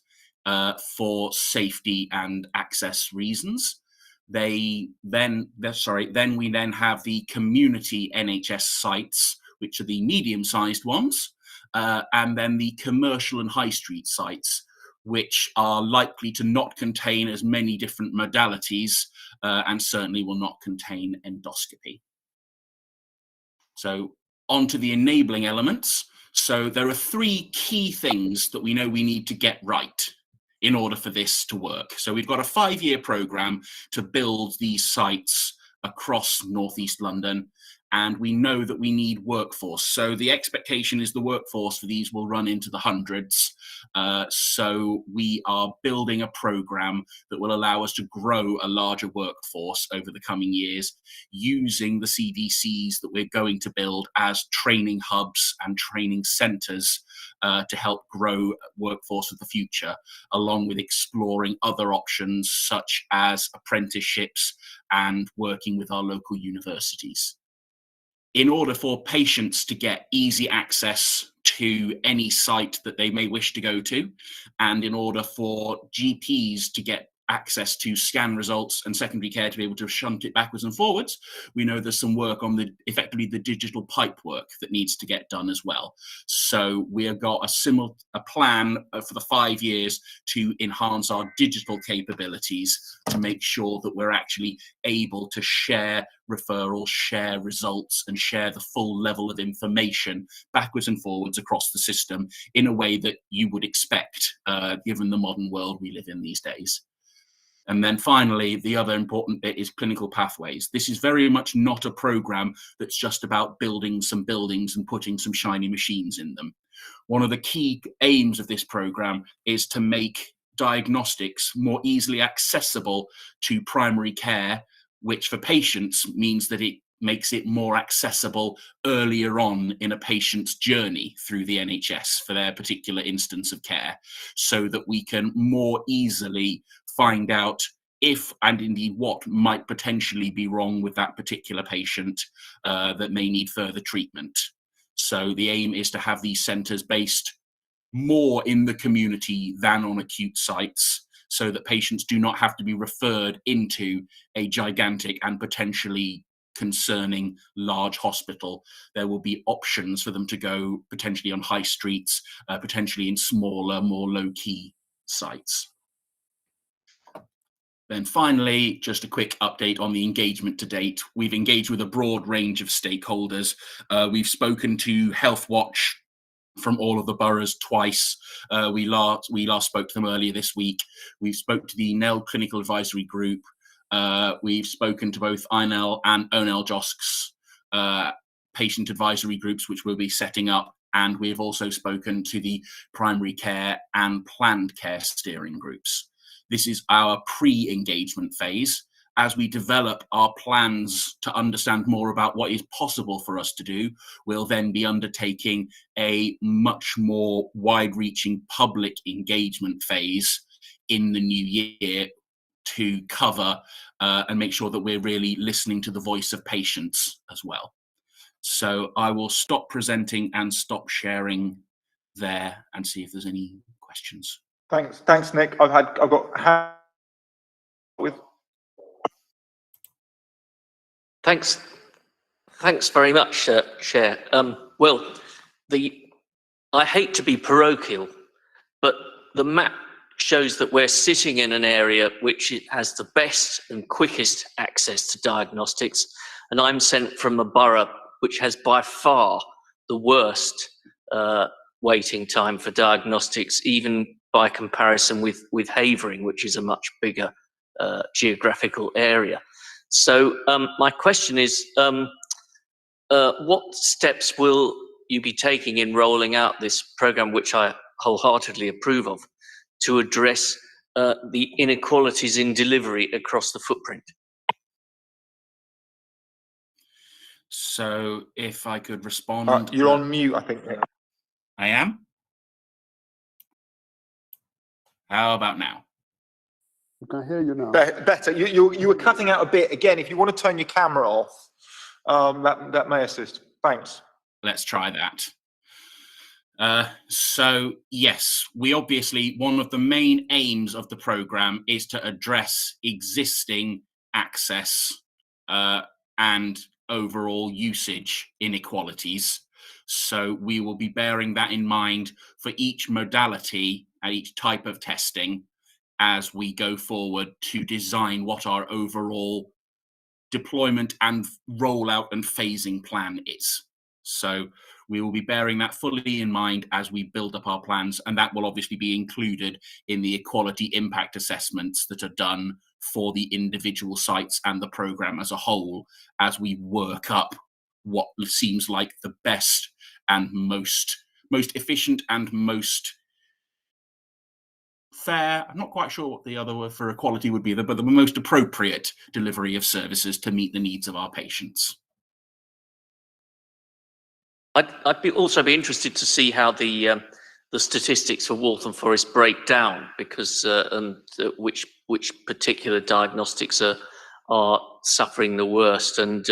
for safety and access reasons. Then we then have the community NHS sites, which are the medium-sized ones, and then the commercial and high street sites, which are likely to not contain as many different modalities and certainly will not contain endoscopy. So on to the enabling elements. So there are 3 key things that we know we need to get right in order for this to work. So we've got a 5-year programme to build these sites across North East London, and we know that we need workforce. So the expectation is the workforce for these will run into the hundreds. So we are building a programme that will allow us to grow a larger workforce over the coming years, using the CDCs that we're going to build as training hubs and training centres to help grow workforce of the future, along with exploring other options such as apprenticeships and working with our local universities. In order for patients to get easy access to any site that they may wish to go to, and in order for GPs to get access to scan results and secondary care to be able to shunt it backwards and forwards. We know there's some work on effectively the digital pipe work that needs to get done as well. So we have got a plan for the 5 years to enhance our digital capabilities to make sure that we're actually able to share referrals, share results, and share the full level of information backwards and forwards across the system in a way that you would expect, given the modern world we live in these days. And then finally, the other important bit is clinical pathways. This is very much not a program that's just about building some buildings and putting some shiny machines in them. One of the key aims of this program is to make diagnostics more easily accessible to primary care, which for patients means that it makes it more accessible earlier on in a patient's journey through the NHS for their particular instance of care, so that we can more easily find out if and indeed what might potentially be wrong with that particular patient that may need further treatment. So the aim is to have these centres based more in the community than on acute sites, so that patients do not have to be referred into a gigantic and potentially concerning large hospital. There will be options for them to go potentially on high streets, potentially in smaller, more low-key sites. Then finally, just a quick update on the engagement to date. We've engaged with a broad range of stakeholders. We've spoken to Health Watch from all of the boroughs twice. We last spoke to them earlier this week. We've spoke to the NEL Clinical Advisory Group. We've spoken to both Inel and ONEL JHOSC's patient advisory groups, which we'll be setting up. And we've also spoken to the primary care and planned care steering groups. This is our pre-engagement phase. As we develop our plans to understand more about what is possible for us to do, we'll then be undertaking a much more wide-reaching public engagement phase in the new year to cover and make sure that we're really listening to the voice of patients as well. So I will stop presenting and stop sharing there and see if there's any questions. Thanks, Nick. I've got with. Thanks very much, Chair. Well, I hate to be parochial, but the map shows that we're sitting in an area which has the best and quickest access to diagnostics, and I'm sent from a borough which has by far the worst waiting time for diagnostics, even by comparison with Havering, which is a much bigger geographical area. So my question is, what steps will you be taking in rolling out this programme, which I wholeheartedly approve of, to address the inequalities in delivery across the footprint? So if I could respond. You're on mute, I think. I am? How about now? We can hear you now. Better. You were cutting out a bit. Again, if you want to turn your camera off, that may assist. Thanks. Let's try that. So yes, we obviously, one of the main aims of the programme is to address existing access and overall usage inequalities. So we will be bearing that in mind for each modality and each type of testing as we go forward to design what our overall deployment and rollout and phasing plan is. So we will be bearing that fully in mind as we build up our plans, and that will obviously be included in the equality impact assessments that are done for the individual sites and the programme as a whole, as we work up what seems like the best and most efficient and most fair. I'm not quite sure what the other word for equality would be, but the most appropriate delivery of services to meet the needs of our patients. I'd also be interested to see how the statistics for Waltham Forest break down, because which particular diagnostics are suffering the worst, and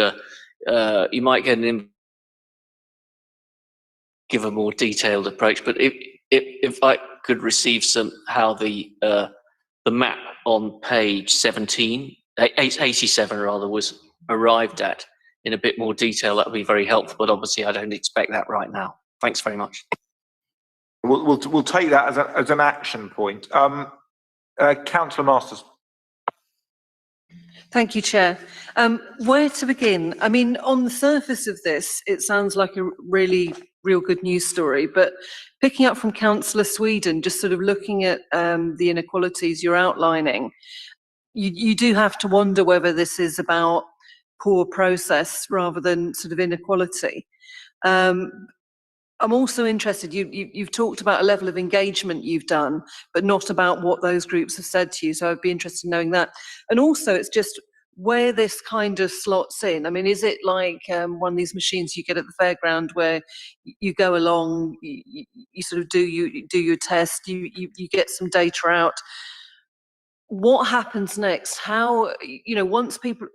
you might get give a more detailed approach. But if I could receive how the map on page 87 rather, was arrived at in a bit more detail, that would be very helpful, but obviously I don't expect that right now. Thanks very much. We'll take that as an action point. Cllr Masters. Thank you, Chair. Where to begin? I mean, on the surface of this, it sounds like a real good news story, but picking up from Cllr Sweden, just sort of looking at the inequalities you're outlining, you do have to wonder whether this is about poor process rather than sort of inequality. I'm also interested, you've talked about a level of engagement you've done, but not about what those groups have said to you. So I'd be interested in knowing that. And also it's just where this kind of slots in. I mean, is it like one of these machines you get at the fairground where you go along, you sort of do your test, you get some data out. What happens next? How, once people,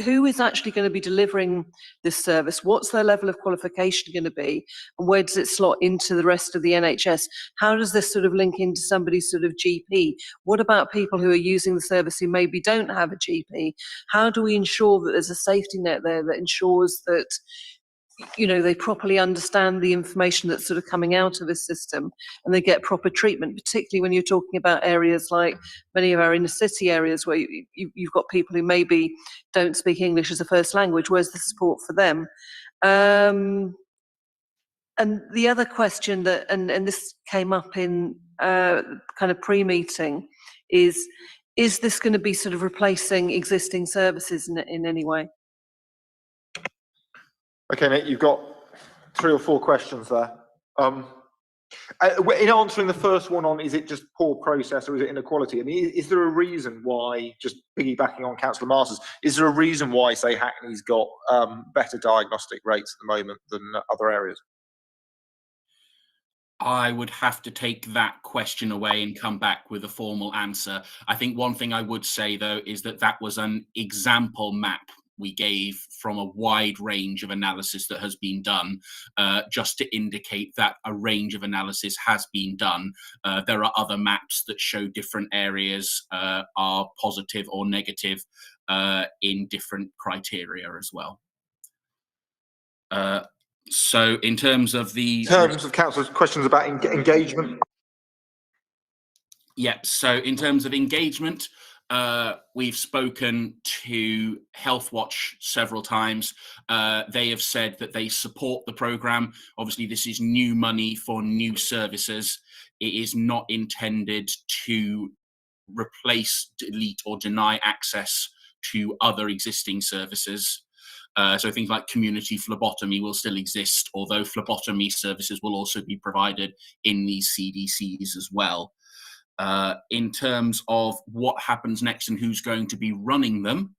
who is actually going to be delivering this service? What's their level of qualification going to be? And where does it slot into the rest of the NHS? How does this sort of link into somebody's sort of GP? What about people who are using the service who maybe don't have a GP? How do we ensure that there's a safety net there that ensures that they properly understand the information that's sort of coming out of this system and they get proper treatment, particularly when you're talking about areas like many of our inner city areas where you've got people who maybe don't speak English as a first language. Where's the support for them? And the other question that, and this came up in kind of pre-meeting, is this going to be sort of replacing existing services in any way? Okay, Nick, you've got 3 or 4 questions there. In answering the first one on, is it just poor process or is it inequality? I mean, is there a reason why, just piggybacking on Cllr Masters, is there a reason why, say, Hackney's got better diagnostic rates at the moment than other areas? I would have to take that question away and come back with a formal answer. I think one thing I would say, though, is that was an example map we gave from a wide range of analysis that has been done, just to indicate that a range of analysis has been done. There are other maps that show different areas are positive or negative in different criteria as well. So in terms of Councillor's questions about engagement. Yeah, so in terms of engagement, we've spoken to Health Watch several times. They have said that they support the programme. Obviously, this is new money for new services. It is not intended to replace, delete or deny access to other existing services. So things like community phlebotomy will still exist, although phlebotomy services will also be provided in these CDCs as well. In terms of what happens next and who's going to be running them,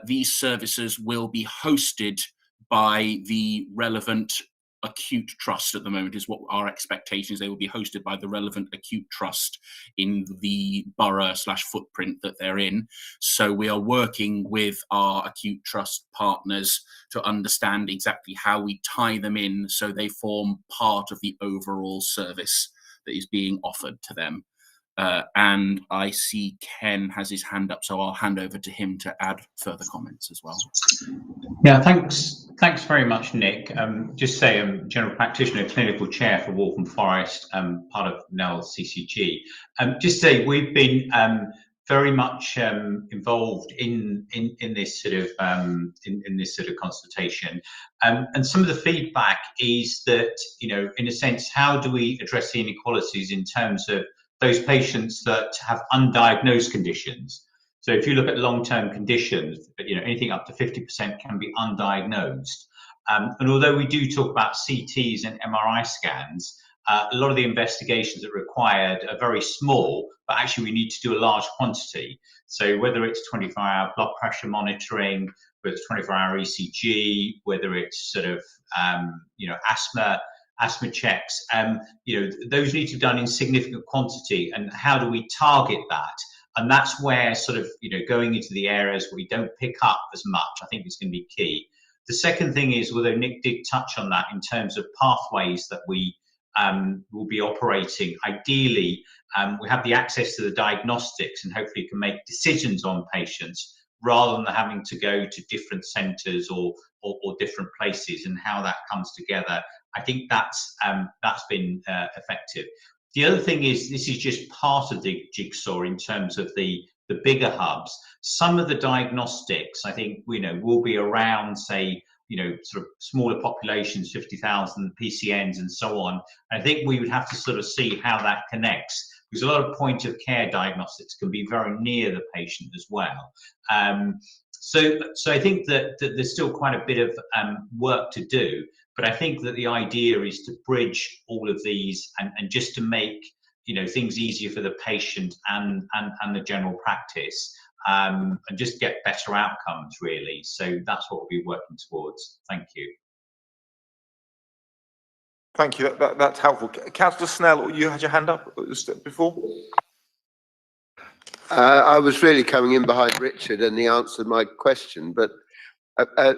these services will be hosted by the relevant acute trust at the moment, is what our expectation is. They will be hosted by the relevant acute trust in the borough/footprint that they're in. So we are working with our acute trust partners to understand exactly how we tie them in so they form part of the overall service that is being offered to them. And I see Ken has his hand up, so I'll hand over to him to add further comments as well. Yeah, thanks very much, Nick. Just say I'm General Practitioner, Clinical Chair for Waltham Forest, part of NEL CCG. Just say we've been very much involved in this sort of in this sort of consultation, and some of the feedback is that, in a sense, how do we address the inequalities in terms of those patients that have undiagnosed conditions? So if you look at long-term conditions, anything up to 50% can be undiagnosed. And although we do talk about CTs and MRI scans, a lot of the investigations that are required are very small, but actually we need to do a large quantity. So whether it's 24-hour blood pressure monitoring, whether it's 24-hour ECG, whether it's sort of, asthma checks, those need to be done in significant quantity. And how do we target that? And that's where sort of, going into the areas where we don't pick up as much, I think is going to be key. The second thing is, although Nick did touch on that in terms of pathways that we will be operating. Ideally, we have the access to the diagnostics and hopefully can make decisions on patients rather than having to go to different centres or different places, and how that comes together. I think that's been effective. The other thing is, this is just part of the jigsaw in terms of the bigger hubs. Some of the diagnostics, I think, will be around, say, sort of smaller populations, 50,000 PCNs and so on. I think we would have to sort of see how that connects, because a lot of point of care diagnostics can be very near the patient as well. So I think that there's still quite a bit of work to do, but I think that the idea is to bridge all of these and just to make things easier for the patient and the general practice, and just get better outcomes, really. So that's what we'll be working towards. Thank you. Thank you. That's helpful. Cllr Snell, you had your hand up before. I was really coming in behind Richard, and he answered my question. But I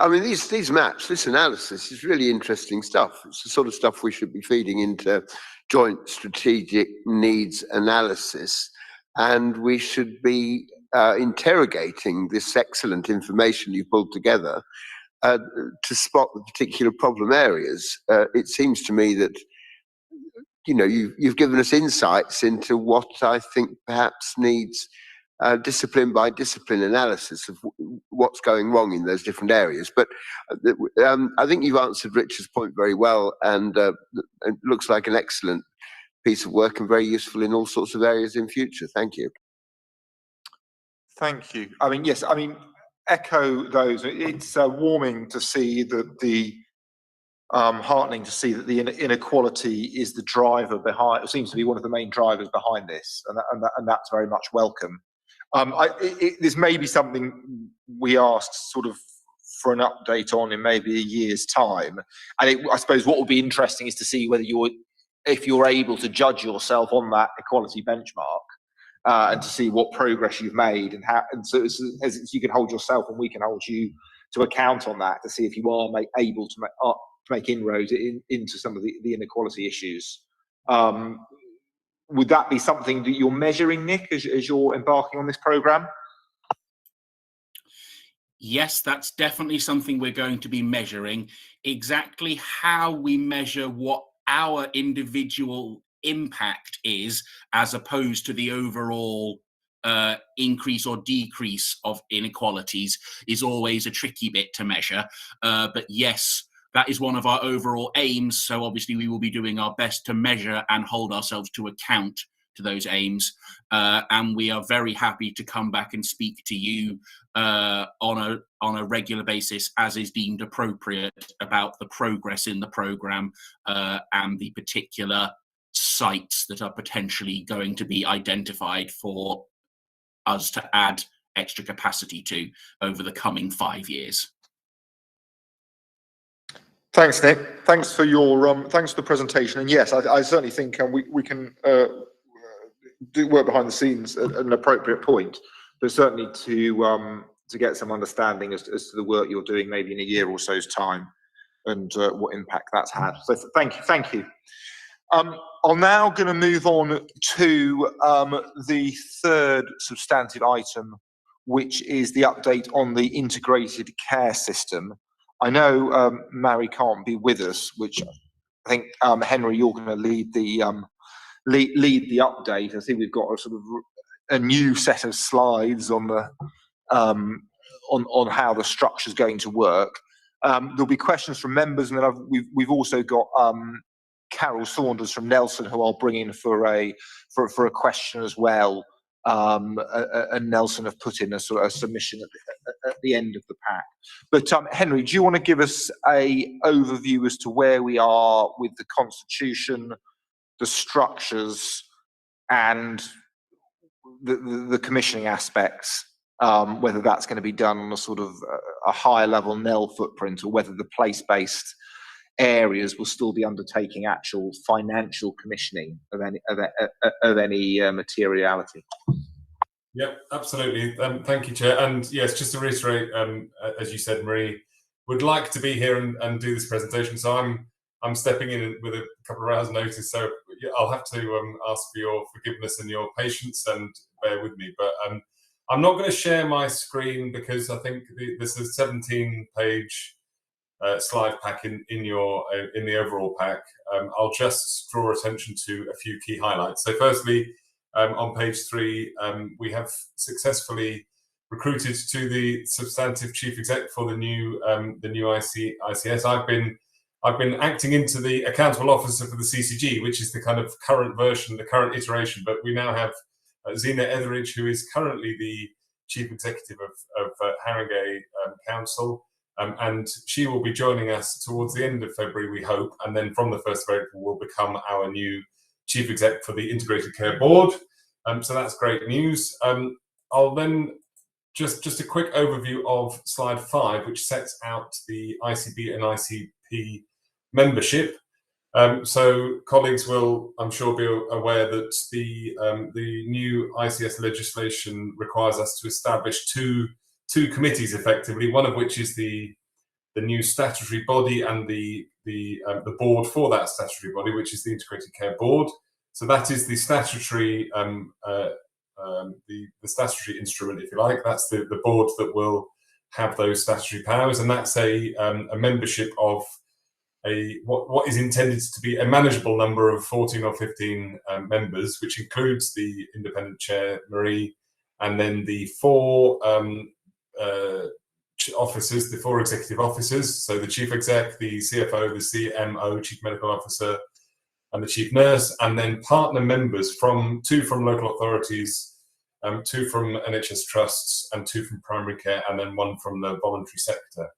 mean, these maps, this analysis is really interesting stuff. It's the sort of stuff we should be feeding into joint strategic needs analysis, and we should be interrogating this excellent information you pulled together to spot the particular problem areas. It seems to me that you've given us insights into what I think perhaps needs discipline by discipline analysis of what's going wrong in those different areas. But I think you've answered Richard's point very well, and it looks like an excellent piece of work and very useful in all sorts of areas in future. Thank you. Thank you. I mean, yes, I mean, echo those. It's warming to see that heartening to see that the inequality is the driver behind, it seems to be one of the main drivers behind this, and that's very much welcome. This may be something we asked sort of for an update on in maybe a year's time, and I suppose what will be interesting is to see whether if you're able to judge yourself on that equality benchmark, and to see what progress you've made, and so as you can hold yourself and we can hold you to account on that, to see if you are able to make inroads into some of the inequality issues. Would that be something that you're measuring, Nick, as you're embarking on this programme? Yes, that's definitely something we're going to be measuring. Exactly how we measure what our individual impact is, as opposed to the overall increase or decrease of inequalities, is always a tricky bit to measure. But yes, that is one of our overall aims. So obviously we will be doing our best to measure and hold ourselves to account to those aims. And we are very happy to come back and speak to you on a regular basis, as is deemed appropriate, about the progress in the programme and the particular sites that are potentially going to be identified for us to add extra capacity to over the coming 5 years. Thanks, Nick. Thanks for your thanks for the presentation. And yes, I certainly think we can do work behind the scenes at an appropriate point, but certainly to get some understanding as to the work you're doing, maybe in a year or so's time, and what impact that's had. So thank you. I'm now going to move on to the third substantive item, which is the update on the integrated care system. I know Mary can't be with us, which I think Henry, you're going to lead the update. I think we've got a sort of a new set of slides on the on how the structure is going to work. There'll be questions from members, and then we've also got Carol Saunders from Nelson, who I'll bring in for a question as well. And Nelson have put in a sort of submission at the end of the pack. But Henry, do you want to give us a overview as to where we are with the constitution, the structures, and the commissioning aspects? Whether that's going to be done on a sort of a higher level NEL footprint, or whether the place-based areas will still be undertaking actual financial commissioning of any materiality. Yep, absolutely. Thank you, Chair. And yes, just to reiterate, as you said, Marie, would like to be here and do this presentation. So I'm I'm stepping in with a couple of hours' notice, so I'll have to ask for your forgiveness and your patience, and bear with me. But I'm not going to share my screen because I think this is a 17-page slide pack in the overall pack. I'll just draw attention to a few key highlights. So, firstly, on page 3, we have successfully recruited to the substantive chief exec for the new ICS. I've been acting into the accountable officer for the CCG, which is the kind of current version, the current iteration. But we now have Zena Etheridge, who is currently the chief executive of Haringey Council, and she will be joining us towards the end of February, we hope, and then from the 1st of April will become our new chief exec for the Integrated Care Board. So that's great news. I'll then just a quick overview of slide 5, which sets out the ICB and ICP membership. So colleagues will, I'm sure, be aware that the new ICS legislation requires us to establish two committees effectively, one of which is the new statutory body and the board for that statutory body, which is the Integrated Care Board. So that is the statutory the statutory instrument, if you like. That's the board that will have those statutory powers, and that's a membership of what is intended to be a manageable number of 14 or 15 members, which includes the independent chair, Marie, and then the 4 officers, the 4 executive officers. So the chief exec, the CFO, the CMO, chief medical officer, and the chief nurse, and then partner members from 2 from local authorities, 2 from NHS trusts, and 2 from primary care, and then 1 from the voluntary sector,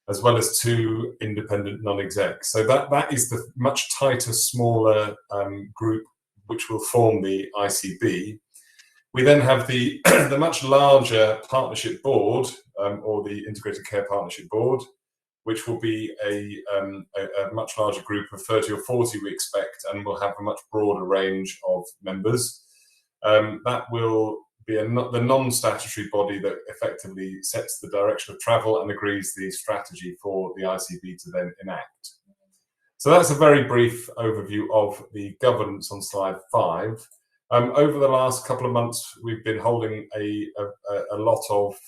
as well as 2 independent non-execs. So that is the much tighter, smaller group which will form the ICB. We then have the the much larger partnership board, or the Integrated Care Partnership Board, which will be a much larger group of 30 or 40, we expect, and will have a much broader range of members. That will be the non-statutory body that effectively sets the direction of travel and agrees the strategy for the ICB to then enact. So that's a very brief overview of the governance on slide 5. Over the last couple of months, we've been holding a lot of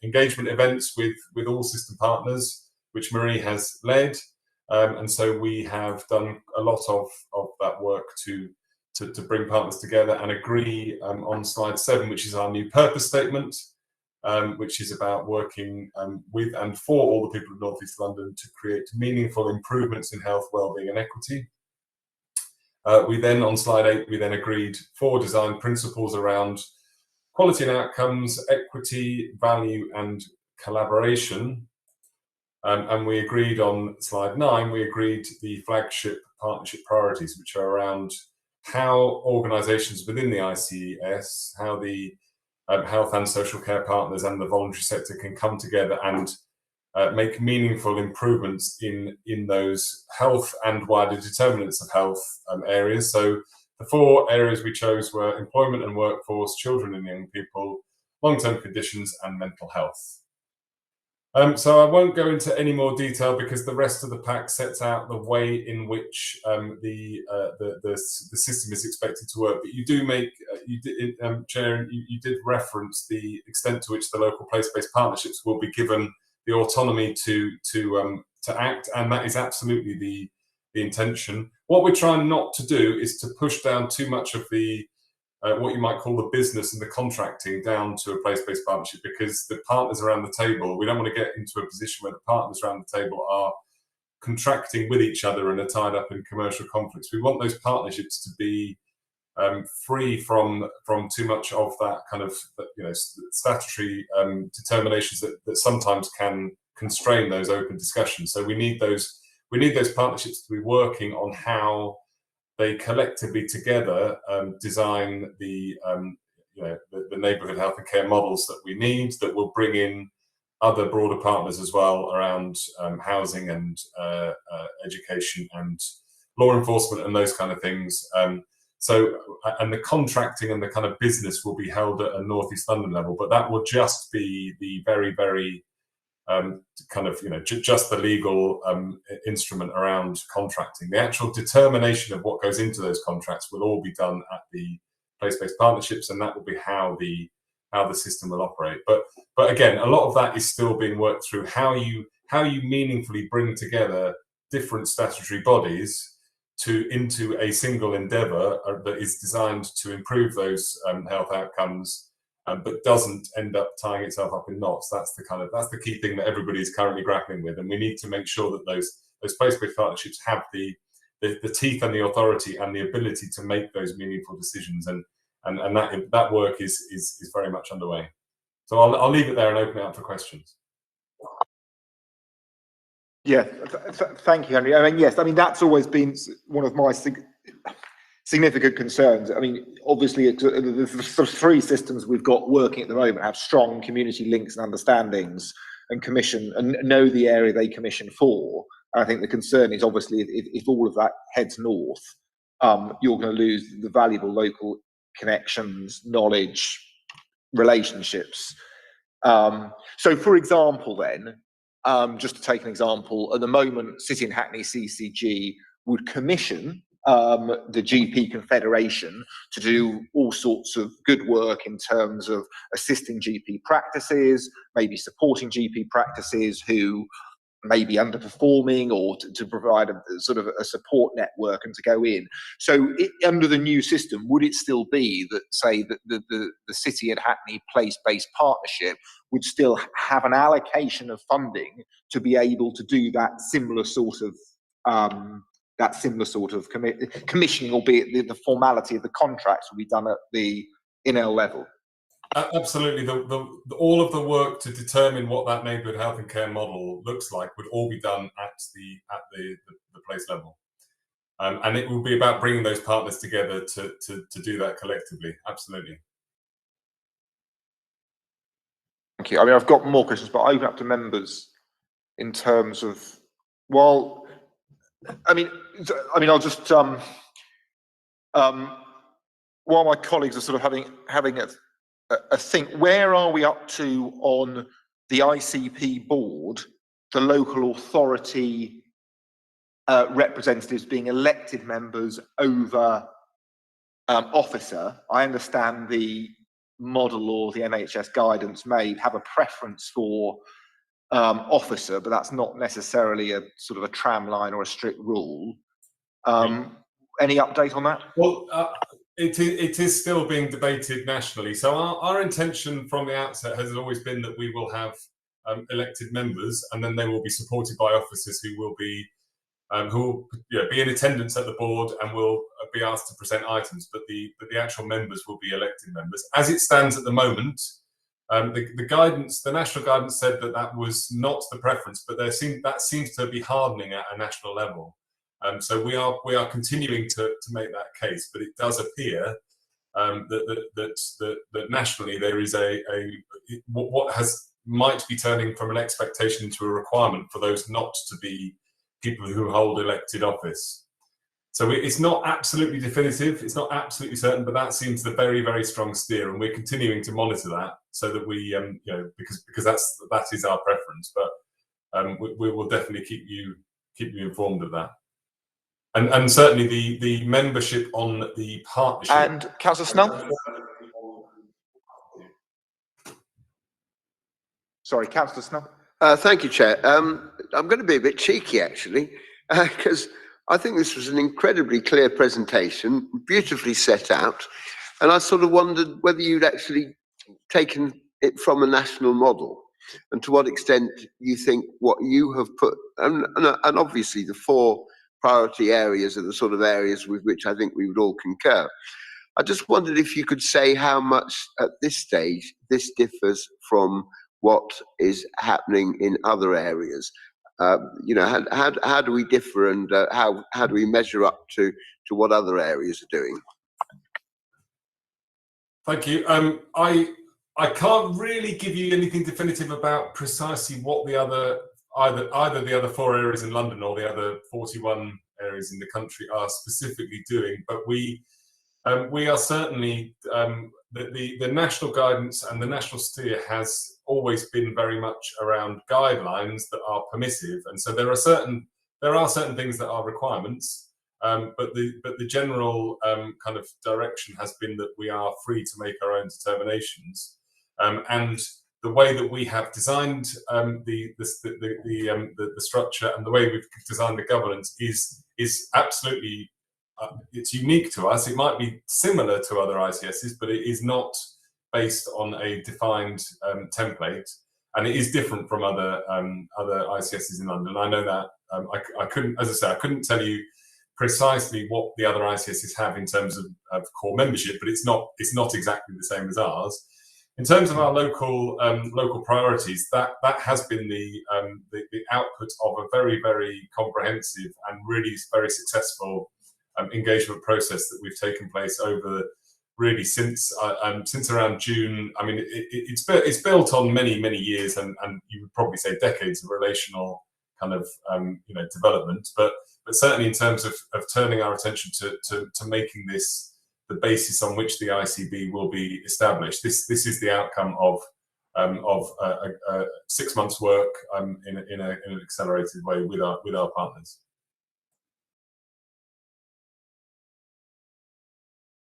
engagement events with all system partners, which Marie has led, and so we have done a lot of that work to bring partners together and agree on slide 7, which is our new purpose statement, which is about working with and for all the people of North East London to create meaningful improvements in health, wellbeing and equity. We then, on slide 8, we then agreed 4 design principles around quality and outcomes, equity, value and collaboration. And we agreed on slide 9, we agreed the flagship partnership priorities, which are around how organisations within the ICS, how the health and social care partners and the voluntary sector can come together and make meaningful improvements in those health and wider determinants of health areas. So the 4 areas we chose were employment and workforce, children and young people, long-term conditions and mental health. So I won't go into any more detail because the rest of the pack sets out the way in which the system is expected to work. But you do make, Chair, you did reference the extent to which the local place-based partnerships will be given the autonomy to act, and that is absolutely the intention. What we're trying not to do is to push down too much of the what you might call the business and the contracting down to a place-based partnership, because the partners around the table, we don't want to get into a position where the partners around the table are contracting with each other and are tied up in commercial conflicts. We want those partnerships to be free from too much of that kind of statutory determinations that sometimes can constrain those open discussions. So we need those partnerships to be working on how they collectively together design the neighbourhood health and care models that we need, that will bring in other broader partners as well around housing and education and law enforcement and those kind of things. So the contracting and the kind of business will be held at a North East London level, but that will just be the very, very kind of, just the legal instrument around contracting. The actual determination of what goes into those contracts will all be done at the place-based partnerships, and that will be how the system will operate. But again, a lot of that is still being worked through, how you meaningfully bring together different statutory bodies into a single endeavour that is designed to improve those health outcomes, but doesn't end up tying itself up in knots. That's the key thing that everybody is currently grappling with, and we need to make sure that those place-based partnerships have the teeth and the authority and the ability to make those meaningful decisions, and that work is very much underway. So I'll leave it there and open it up for questions. Yeah, thank you, Henry. I mean, yes, I mean, that's always been one of my significant concerns. I mean, obviously, the three systems we've got working at the moment have strong community links and understandings, and commission and know the area they commission for. And I think the concern is obviously if all of that heads north, you're going to lose the valuable local connections, knowledge, relationships. So, for example, then. Just to take an example, at the moment, City and Hackney CCG would commission the GP Confederation to do all sorts of good work in terms of assisting GP practices, maybe supporting GP practices who may be underperforming, or to provide a sort of a support network and to go in. So under the new system, would it still be that, say, that the City and Hackney place-based partnership would still have an allocation of funding to be able to do that similar sort of commissioning, albeit the formality of the contracts will be done at the Inel level? Absolutely. All of the work to determine what that neighbourhood health and care model looks like would all be done at the place level, and it will be about bringing those partners together to do that collectively. Absolutely. Thank you. I mean, I've got more questions, but I open up to members in terms of, well, I mean, I'll just while my colleagues are sort of having a think, where are we up to on the ICP board, the local authority representatives being elected members over officer? I understand the model or the NHS guidance may have a preference for officer, but that's not necessarily a sort of a tram line or a strict rule. Any update on that? Well, it is still being debated nationally. So our intention from the outset has always been that we will have elected members, and then they will be supported by officers who will be be in attendance at the board and will be asked to present items. But the actual members will be elected members. As it stands at the moment, the guidance, the national guidance, said that was not the preference, but that seems to be hardening at a national level. So we are continuing to make that case, but it does appear that nationally there is what might be turning from an expectation into a requirement for those not to be people who hold elected office. So it's not absolutely definitive, it's not absolutely certain, but that seems the very, very strong steer, and we're continuing to monitor that so that we, because that is our preference. But we will definitely keep you informed of that. And certainly the membership on the partnership. And Cllr Snell? Sorry, Cllr Snell. Thank you, Chair. I'm going to be a bit cheeky, actually, because I think this was an incredibly clear presentation, beautifully set out, and I sort of wondered whether you'd actually taken it from a national model, and to what extent you think what you have put, and obviously the 4 priority areas are the sort of areas with which I think we would all concur. I just wondered if you could say how much at this stage this differs from what is happening in other areas. How do we differ, and how do we measure up to what other areas are doing? Thank you. I can't really give you anything definitive about precisely what the other either the other 4 areas in London or the other 41 areas in the country are specifically doing, but we We are certainly, the national guidance and the national steer has always been very much around guidelines that are permissive, and so there are certain things that are requirements, but the general kind of direction has been that we are free to make our own determinations, and the way that we have designed the structure and the way we've designed the governance is absolutely. It's unique to us. It might be similar to other ICSs, but it is not based on a defined template, and it is different from other ICSs in London. I know that. I couldn't, as I say, I couldn't tell you precisely what the other ICSs have in terms of core membership, but it's not exactly the same as ours. In terms of our local priorities, that has been the output of a very, very comprehensive and really very successful engagement process that we've taken place over really since around June. I mean, it's built on many years and you would probably say decades of relational kind of development, but certainly in terms of turning our attention to making this the basis on which the ICB will be established. This is the outcome of 6 months' work in an accelerated way with our partners.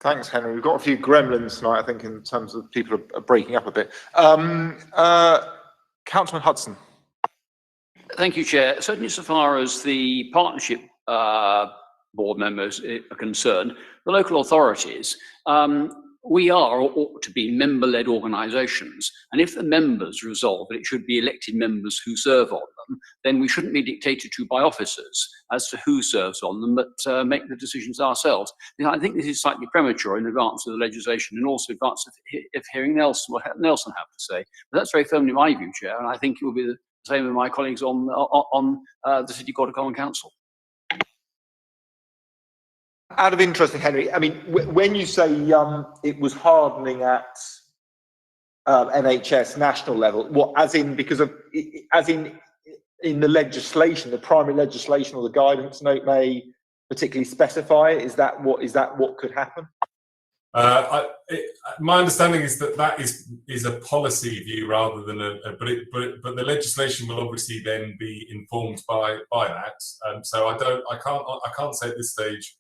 Thanks, Henry. We've got a few gremlins tonight, I think, in terms of people are breaking up a bit. Councillor Hudson. Thank you, Chair. Certainly, so far as the partnership board members are concerned, the local authorities, we are or ought to be member-led organisations, and if the members resolve that it should be elected members who serve on them, then we shouldn't be dictated to by officers as to who serves on them, but make the decisions ourselves. I think this is slightly premature in advance of the legislation and also in advance of hearing what Nelson have to say. But that's very firmly my view, Chair, and I think it will be the same with my colleagues on the City Court of Common Council. Out of interest, Henry, I mean, when you say it was hardening at NHS national level, what, as in in the legislation, the primary legislation or the guidance note may particularly specify it? Is that what could happen? My understanding is that is a policy view rather than but the legislation will obviously then be informed by that. So I can't say at this stage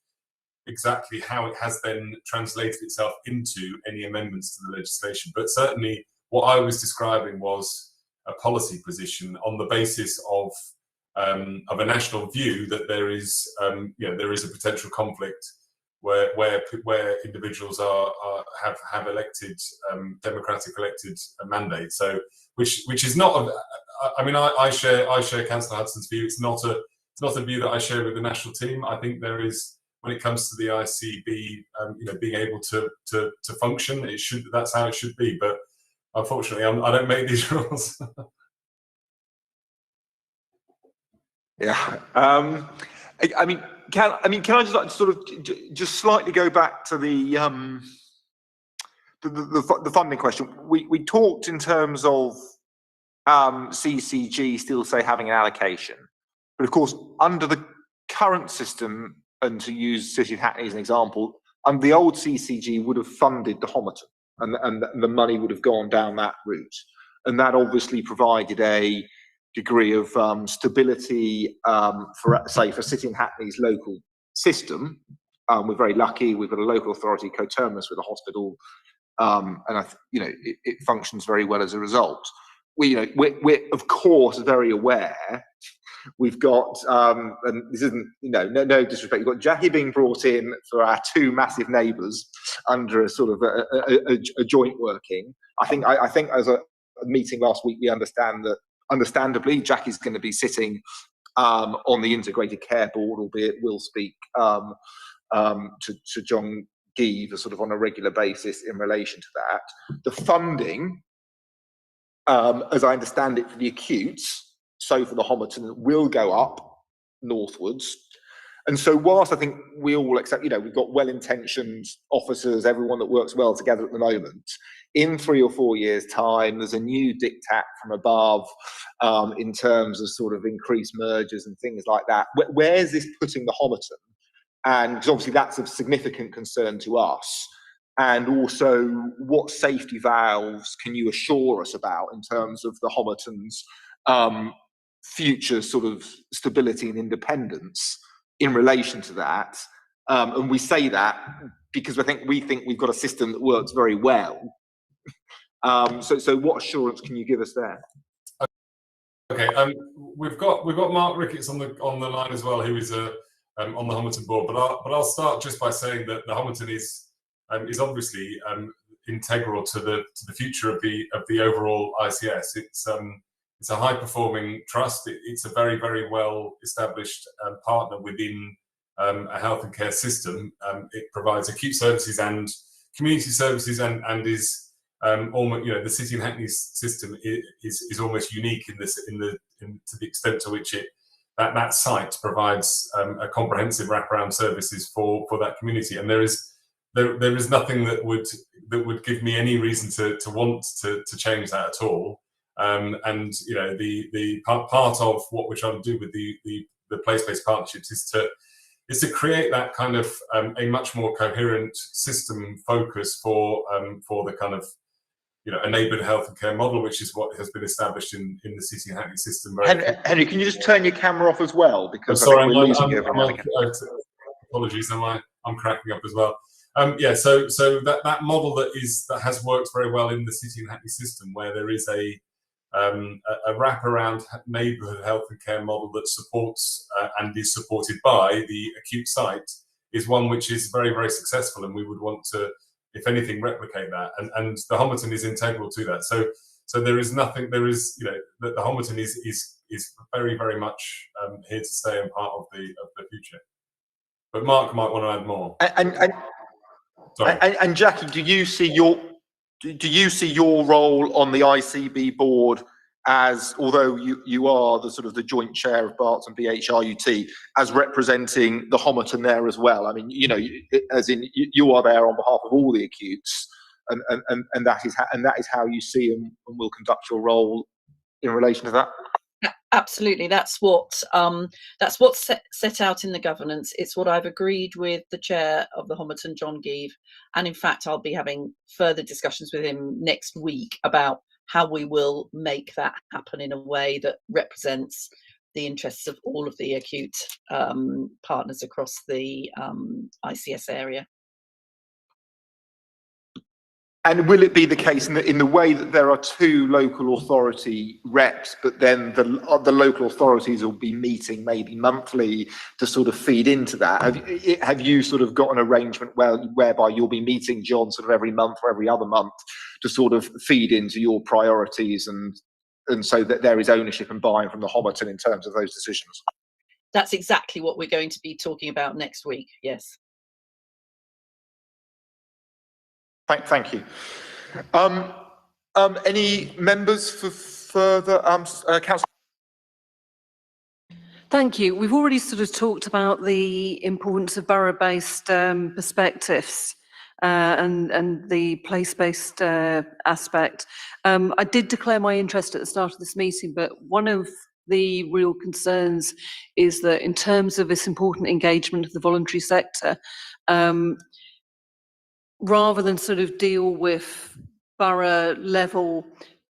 exactly how it has then translated itself into any amendments to the legislation, but certainly what I was describing was a policy position on the basis of a national view that there is a potential conflict where individuals have elected democratic elected mandates. So which is not I mean I share Councillor Hudson's view. It's not a view that I share with the national team. I think there is, when it comes to the ICB, being able to function, that's how it should be. But unfortunately, I don't make these rules. Yeah. I mean, can I just like sort of just slightly go back to the funding question? We talked in terms of CCG still say having an allocation, but of course under the current system, and to use City of Hackney as an example, the old CCG would have funded the Homerton, and the money would have gone down that route, and that obviously provided a degree of stability for City of Hackney's local system. We're very lucky; we've got a local authority coterminous with a hospital, and it functions very well as a result. We're of course very aware. We've got, and this isn't, no disrespect, we've got Jacqui being brought in for our two massive neighbours under a sort of a joint working. I think as a meeting last week, we understand that, understandably, Jacqui's going to be sitting on the integrated care board, albeit will speak to John Geeve sort of on a regular basis in relation to that. The funding, as I understand it, for the acutes, so for the Homerton, will go up northwards. And so whilst I think we all accept, we've got well-intentioned officers, everyone that works well together at the moment, in 3 or 4 years' time, there's a new diktat from above in terms of sort of increased mergers and things like that. Where's this putting the Homerton? And because obviously that's of significant concern to us. And also, what safety valves can you assure us about in terms of the Homerton's future sort of stability and independence in relation to that? And we say that because we think we've got a system that works very well. So what assurance can you give us there? Okay, we've got Mark Ricketts on the line as well, who is on the Homerton board. But I'll start just by saying that the Homerton is obviously integral to the future of the overall ICS. It's a high performing trust. It's a very, very well established partner within a health and care system. It provides acute services and community services, and is almost, the City and Hackney system is almost unique to the extent to which that site provides a comprehensive wraparound services for that community. And there is nothing that would give me any reason to want to change that at all. And the part of what we're trying to do with the place-based partnerships is to create that kind of a much more coherent system focus for the kind of a neighbourhood health and care model, which is what has been established in the City and Hackney system. Henry, can you just turn your camera off as well? Because sorry, we're losing you every now and again. Apologies, I'm cracking up as well. So that model that has worked very well in the City and Hackney system, where there is a wraparound neighbourhood health and care model that supports and is supported by the acute site, is one which is very, very successful, and we would want to, if anything, replicate that. And the Homerton is integral to that. So there is nothing. There is the Homerton is very, very much here to stay and part of the future. But Mark might want to add more. And Jacqui, do you see your role on the ICB board as, although you are the joint chair of Barts and BHRUT, as representing the Homerton there as well? I mean, as in you are there on behalf of all the acutes, and that is how you see and will conduct your role in relation to that. Absolutely, that's what's set out in the governance. It's what I've agreed with the chair of the Homerton, John Geeve, and in fact I'll be having further discussions with him next week about how we will make that happen in a way that represents the interests of all of the acute partners across the ICS area. And will it be the case in the way that there are two local authority reps, but then the local authorities will be meeting maybe monthly to sort of feed into that? Have you sort of got an arrangement whereby you'll be meeting John sort of every month or every other month to sort of feed into your priorities, and so that there is ownership and buy-in from the Homerton in terms of those decisions? That's exactly what we're going to be talking about next week, yes. Thank you. Any members for further council? Thank you. We've already sort of talked about the importance of borough-based perspectives and the place-based aspect. I did declare my interest at the start of this meeting, but one of the real concerns is that in terms of this important engagement of the voluntary sector, rather than sort of deal with borough level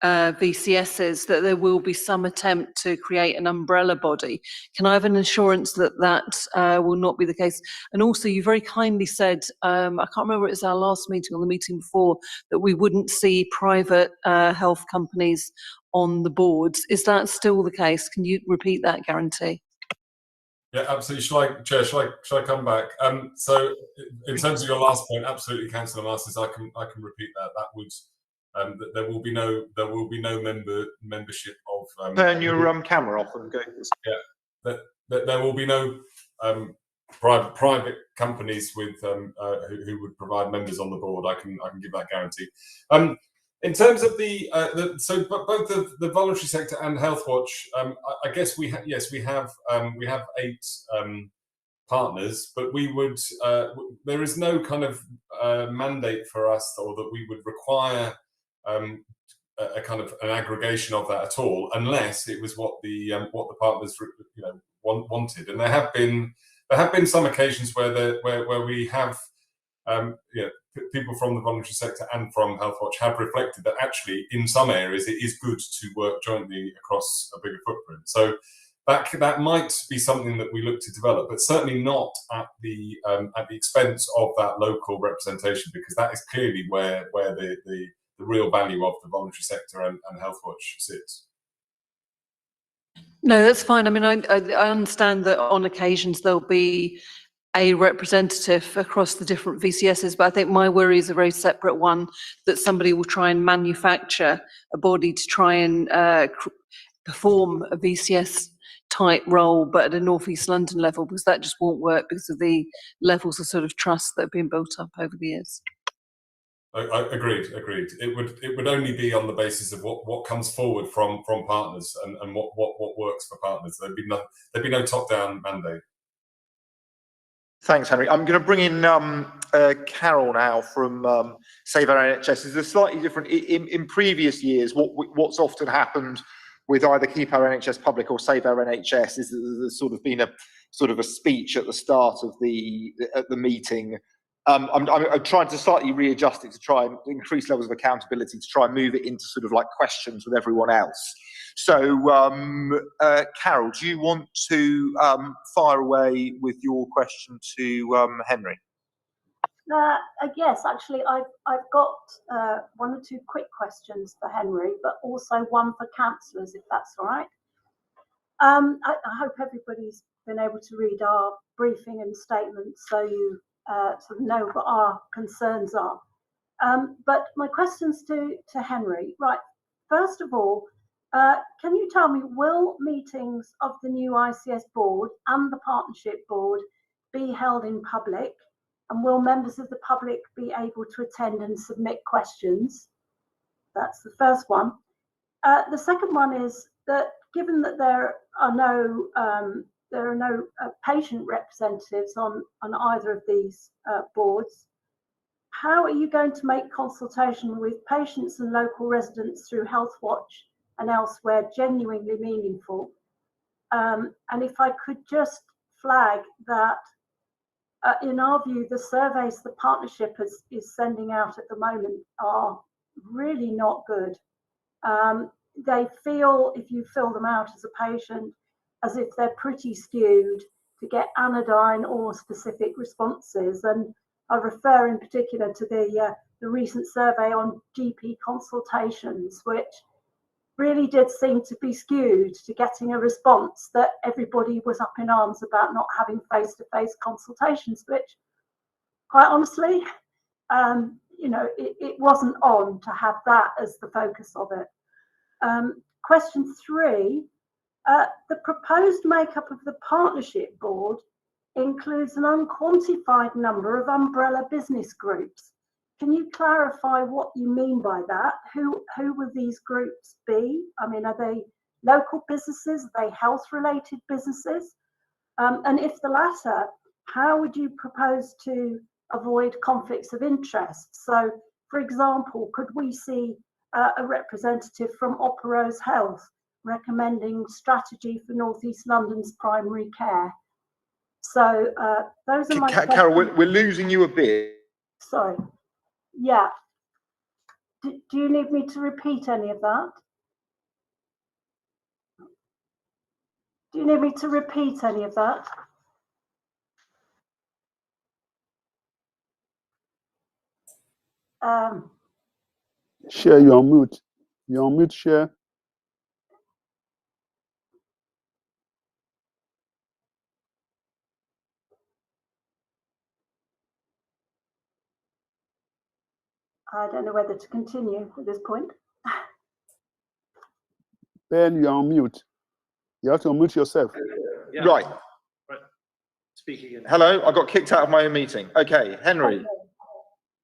VCSs, that there will be some attempt to create an umbrella body. Can I have an assurance that that will not be the case? And also, you very kindly said, I can't remember, it was our last meeting or the meeting before, that we wouldn't see private health companies on the boards. Is that still the case? Can you repeat that guarantee? Yeah, absolutely. Chair, shall I come back? So, in terms of your last point, absolutely, Councillor Masters, I can repeat that. That would that there will be no membership of. Turn your camera off and go. Yeah, that there will be no private companies with who would provide members on the board. I can give that guarantee. In terms of both the voluntary sector and Healthwatch, I guess we have 8 partners, but we would there is no kind of mandate for us, or that we would require a kind of an aggregation of that at all, unless it was what the partners wanted. And there have been there have been some occasions where we have people from the voluntary sector and from Healthwatch have reflected that actually in some areas it is good to work jointly across a bigger footprint. So that might be something that we look to develop, but certainly not at the expense of that local representation, because that is clearly where the real value of the voluntary sector and Healthwatch sits. No, that's fine. I mean, I understand that on occasions there'll be a representative across the different VCSs, but I think my worry is a very separate one, that somebody will try and manufacture a body to try and perform a VCS type role, but at a North East London level, because that just won't work because of the levels of sort of trust that have been built up over the years. I agreed. It would only be on the basis of what comes forward from partners and what works for partners. There'd be no top-down mandate. Thanks, Henry. I'm going to bring in Carol now from Save Our NHS. It's a slightly different. In previous years, what's often happened with either Keep Our NHS Public or Save Our NHS is that there's sort of been a speech at the start of the meeting. I'm trying to slightly readjust it to try and increase levels of accountability, to try and move it into sort of like questions with everyone else. So, Carol, do you want to fire away with your question to Henry? Yes, actually, I've got one or two quick questions for Henry, but also one for councillors, if that's all right. I hope everybody's been able to read our briefing and statement, so you sort of know what our concerns are. But my questions to Henry, right? First of all, can you tell me, will meetings of the new ICS board and the partnership board be held in public? And will members of the public be able to attend and submit questions? That's the first one. The second one is that given that there are no patient representatives on either of these boards, how are you going to make consultation with patients and local residents through Healthwatch and elsewhere genuinely meaningful? And if I could just flag that, in our view, the surveys the partnership is sending out at the moment are really not good. They feel, if you fill them out as a patient, as if they're pretty skewed to get anodyne or specific responses. And I refer in particular to the recent survey on GP consultations, which really did seem to be skewed to getting a response that everybody was up in arms about not having face-to-face consultations, which, quite honestly, it wasn't on to have that as the focus of it. Question 3, the proposed makeup of the partnership board includes an unquantified number of umbrella business groups. Can you clarify what you mean by that? Who will these groups be? I mean, are they local businesses? Are they health-related businesses? And if the latter, how would you propose to avoid conflicts of interest? So, for example, could we see a representative from Operose Health recommending strategy for North East London's primary care? So those are my questions. Carol, we're losing you a bit. Sorry. Yeah. Do you need me to repeat any of that? Do you need me to repeat any of that? Share, you're on mute. You're on mute, Share. I don't know whether to continue at this point. Ben, you're on mute. You have to unmute yourself. Yeah. Right. Speak again. Hello, I got kicked out of my own meeting. Okay, Henry.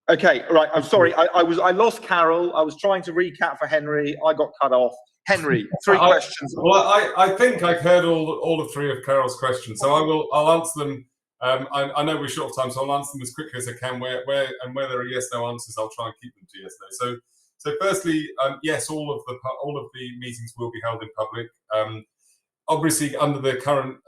Okay, right. I'm sorry. I lost Carol. I was trying to recap for Henry. I got cut off. Henry, 3 questions. Well, I think I've heard all of 3 of Carol's questions, so I'll answer them. I know we're short of time, so I'll answer them as quickly as I can. Where there are yes/no answers, I'll try and keep them to yes/no. So firstly, yes, all of the meetings will be held in public. obviously under the current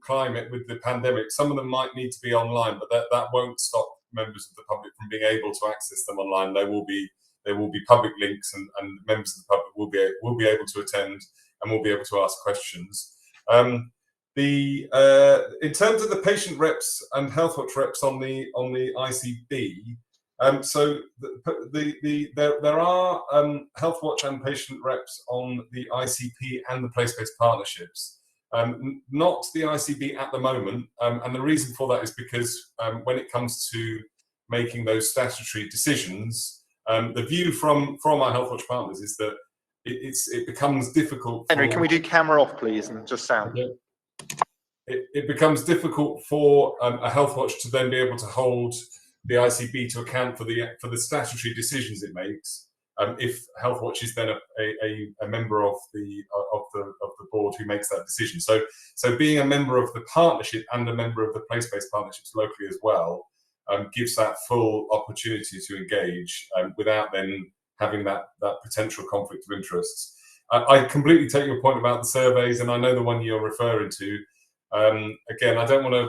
climate with the pandemic, some of them might need to be online, but that won't stop members of the public from being able to access them online. There will be public links, and members of the public will be able to attend and will be able to ask questions. In terms of the patient reps and health watch reps on the ICB, so there are health watch and patient reps on the ICP and the place-based partnerships. Not the ICB at the moment, and the reason for that is because when it comes to making those statutory decisions, the view from our health watch partners is that it becomes difficult. Henry, can we do camera off, please, and just sound? It becomes difficult for a health watch to then be able to hold the ICB to account for the statutory decisions it makes. If health watch is then a member of the board who makes that decision. So being a member of the partnership and a member of the place-based partnerships locally as well gives that full opportunity to engage without then having that potential conflict of interests. I completely take your point about the surveys, and I know the one you're referring to. Again, I don't want to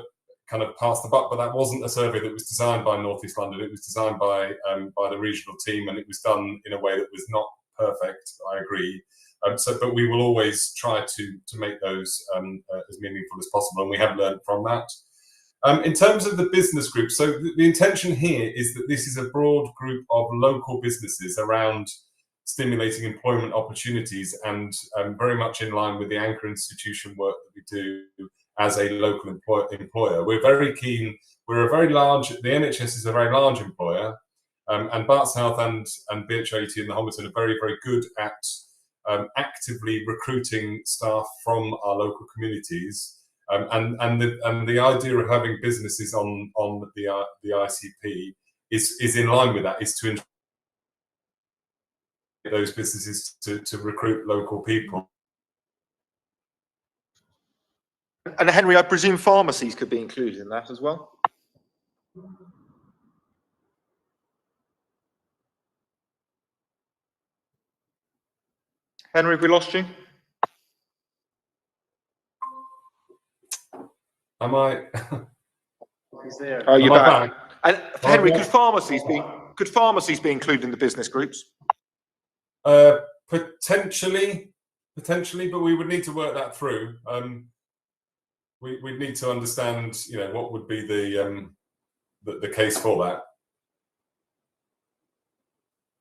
kind of pass the buck, but that wasn't a survey that was designed by North East London. It was designed by the regional team, and it was done in a way that was not perfect. I agree. But we will always try to make those as meaningful as possible, and we have learned from that. In terms of the business group, so the intention here is that this is a broad group of local businesses around stimulating employment opportunities, and very much in line with the anchor institution work that we do as a local employer. We're very keen, we're a very large, the NHS is a very large employer, and Barts Health and BHRUT and the Homerton are very, very good at actively recruiting staff from our local communities. And the idea of having businesses on the ICP is in line with that, is to encourage those businesses to recruit local people. And Henry, I presume pharmacies could be included in that as well? Henry, have we lost you? Am I? He's there. Oh, you're back. And Henry, could pharmacies be included in the business groups? Potentially, but we would need to work that through. We'd need to understand, what would be the case for that.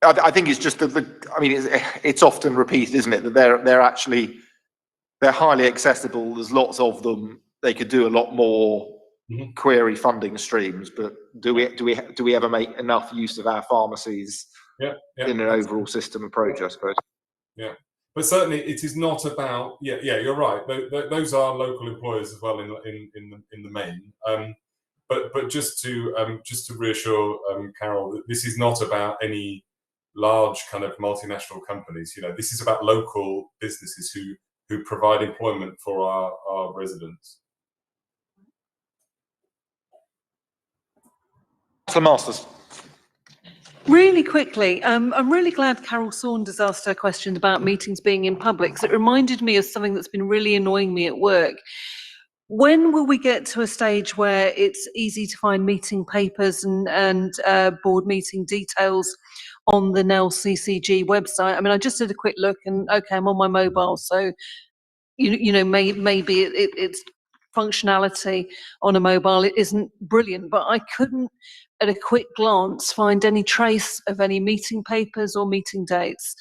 I think it's just it's often repeated, isn't it, that they're highly accessible. There's lots of them. They could do a lot more query funding streams, but do we ever make enough use of our pharmacies in an overall system approach, I suppose? Yeah. But certainly, it is not about. Yeah, you're right. Those are local employers as well in the main. But just to reassure Carol, that this is not about any large kind of multinational companies. This is about local businesses who provide employment for our residents. Cllr Masters. Really quickly, I'm really glad Carol Saunders asked her question about meetings being in public, because it reminded me of something that's been really annoying me at work. When will we get to a stage where it's easy to find meeting papers and board meeting details on the NEL CCG website? I mean, I just did a quick look, and okay, I'm on my mobile, so maybe it's functionality on a mobile, it isn't brilliant, but I couldn't at a quick glance find any trace of any meeting papers or meeting dates.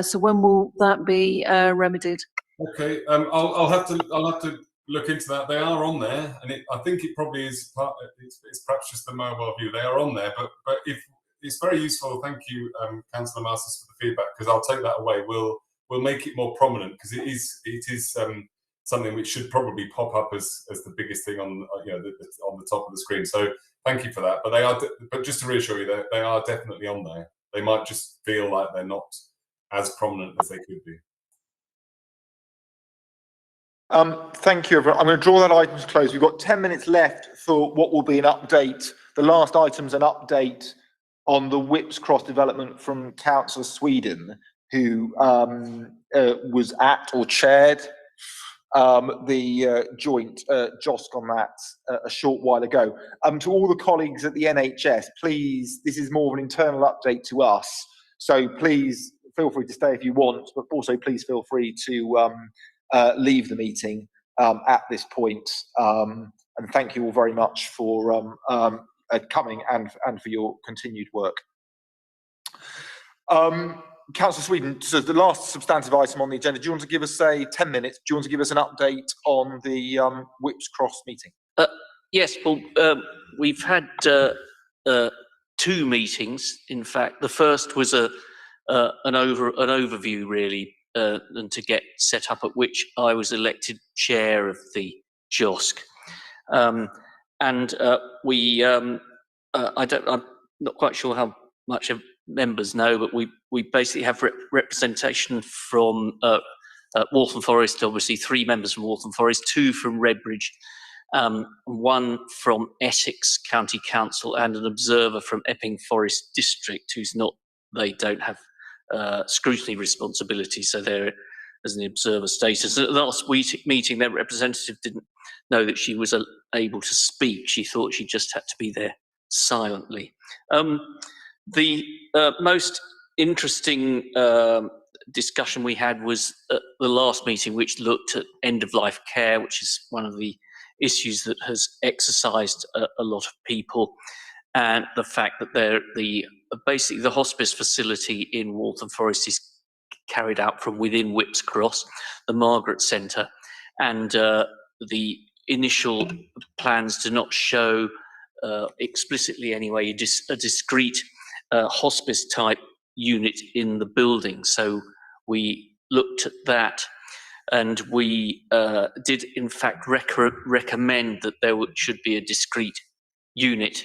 So when will that be remedied? Okay, I'll have to look into that. They are on there, and I think it probably is it's perhaps just the mobile view. They are on there, but if it's very useful. Thank you, Councillor Masters, for the feedback, because I'll take that away. We'll make it more prominent, because it is something which should probably pop up as the biggest thing on on the top of the screen. So thank you for that. But just to reassure you, they are definitely on there. They might just feel like they're not as prominent as they could be. Thank you, everyone. I'm going to draw that item to close. We've got 10 minutes left for what will be an update. The last item's an update on the Whipps Cross development from Cllr Sweden, who was at or chaired the joint JHOSC on that a short while ago. To all the colleagues at the NHS, please, this is more of an internal update to us, so please feel free to stay if you want, but also please feel free to leave the meeting at this point. And thank you all very much for coming and for your continued work. Councillor Sweden, so the last substantive item on the agenda, do you want to give us, say, 10 minutes? Do you want to give us an update on the Whipps Cross meeting? Yes, well, we've had 2 meetings. In fact, the first was an overview, really, and to get set up, at which I was elected chair of the JHOSC. I'm not quite sure how much of members know, but we basically have representation from Waltham Forest, obviously 3 members from Waltham Forest, 2 from Redbridge, 1 from Essex County Council, and an observer from Epping Forest District, they don't have scrutiny responsibility, so they're as an observer status. At the last meeting, their representative didn't know that she was able to speak. She thought she just had to be there silently. The most interesting discussion we had was at the last meeting, which looked at end-of-life care, which is one of the issues that has exercised a lot of people, and the fact that basically the hospice facility in Waltham Forest is carried out from within Whipps Cross, the Margaret Centre, and the initial plans do not show explicitly anyway a discrete hospice type unit in the building. So we looked at that, and we did in fact recommend that there should be a discrete unit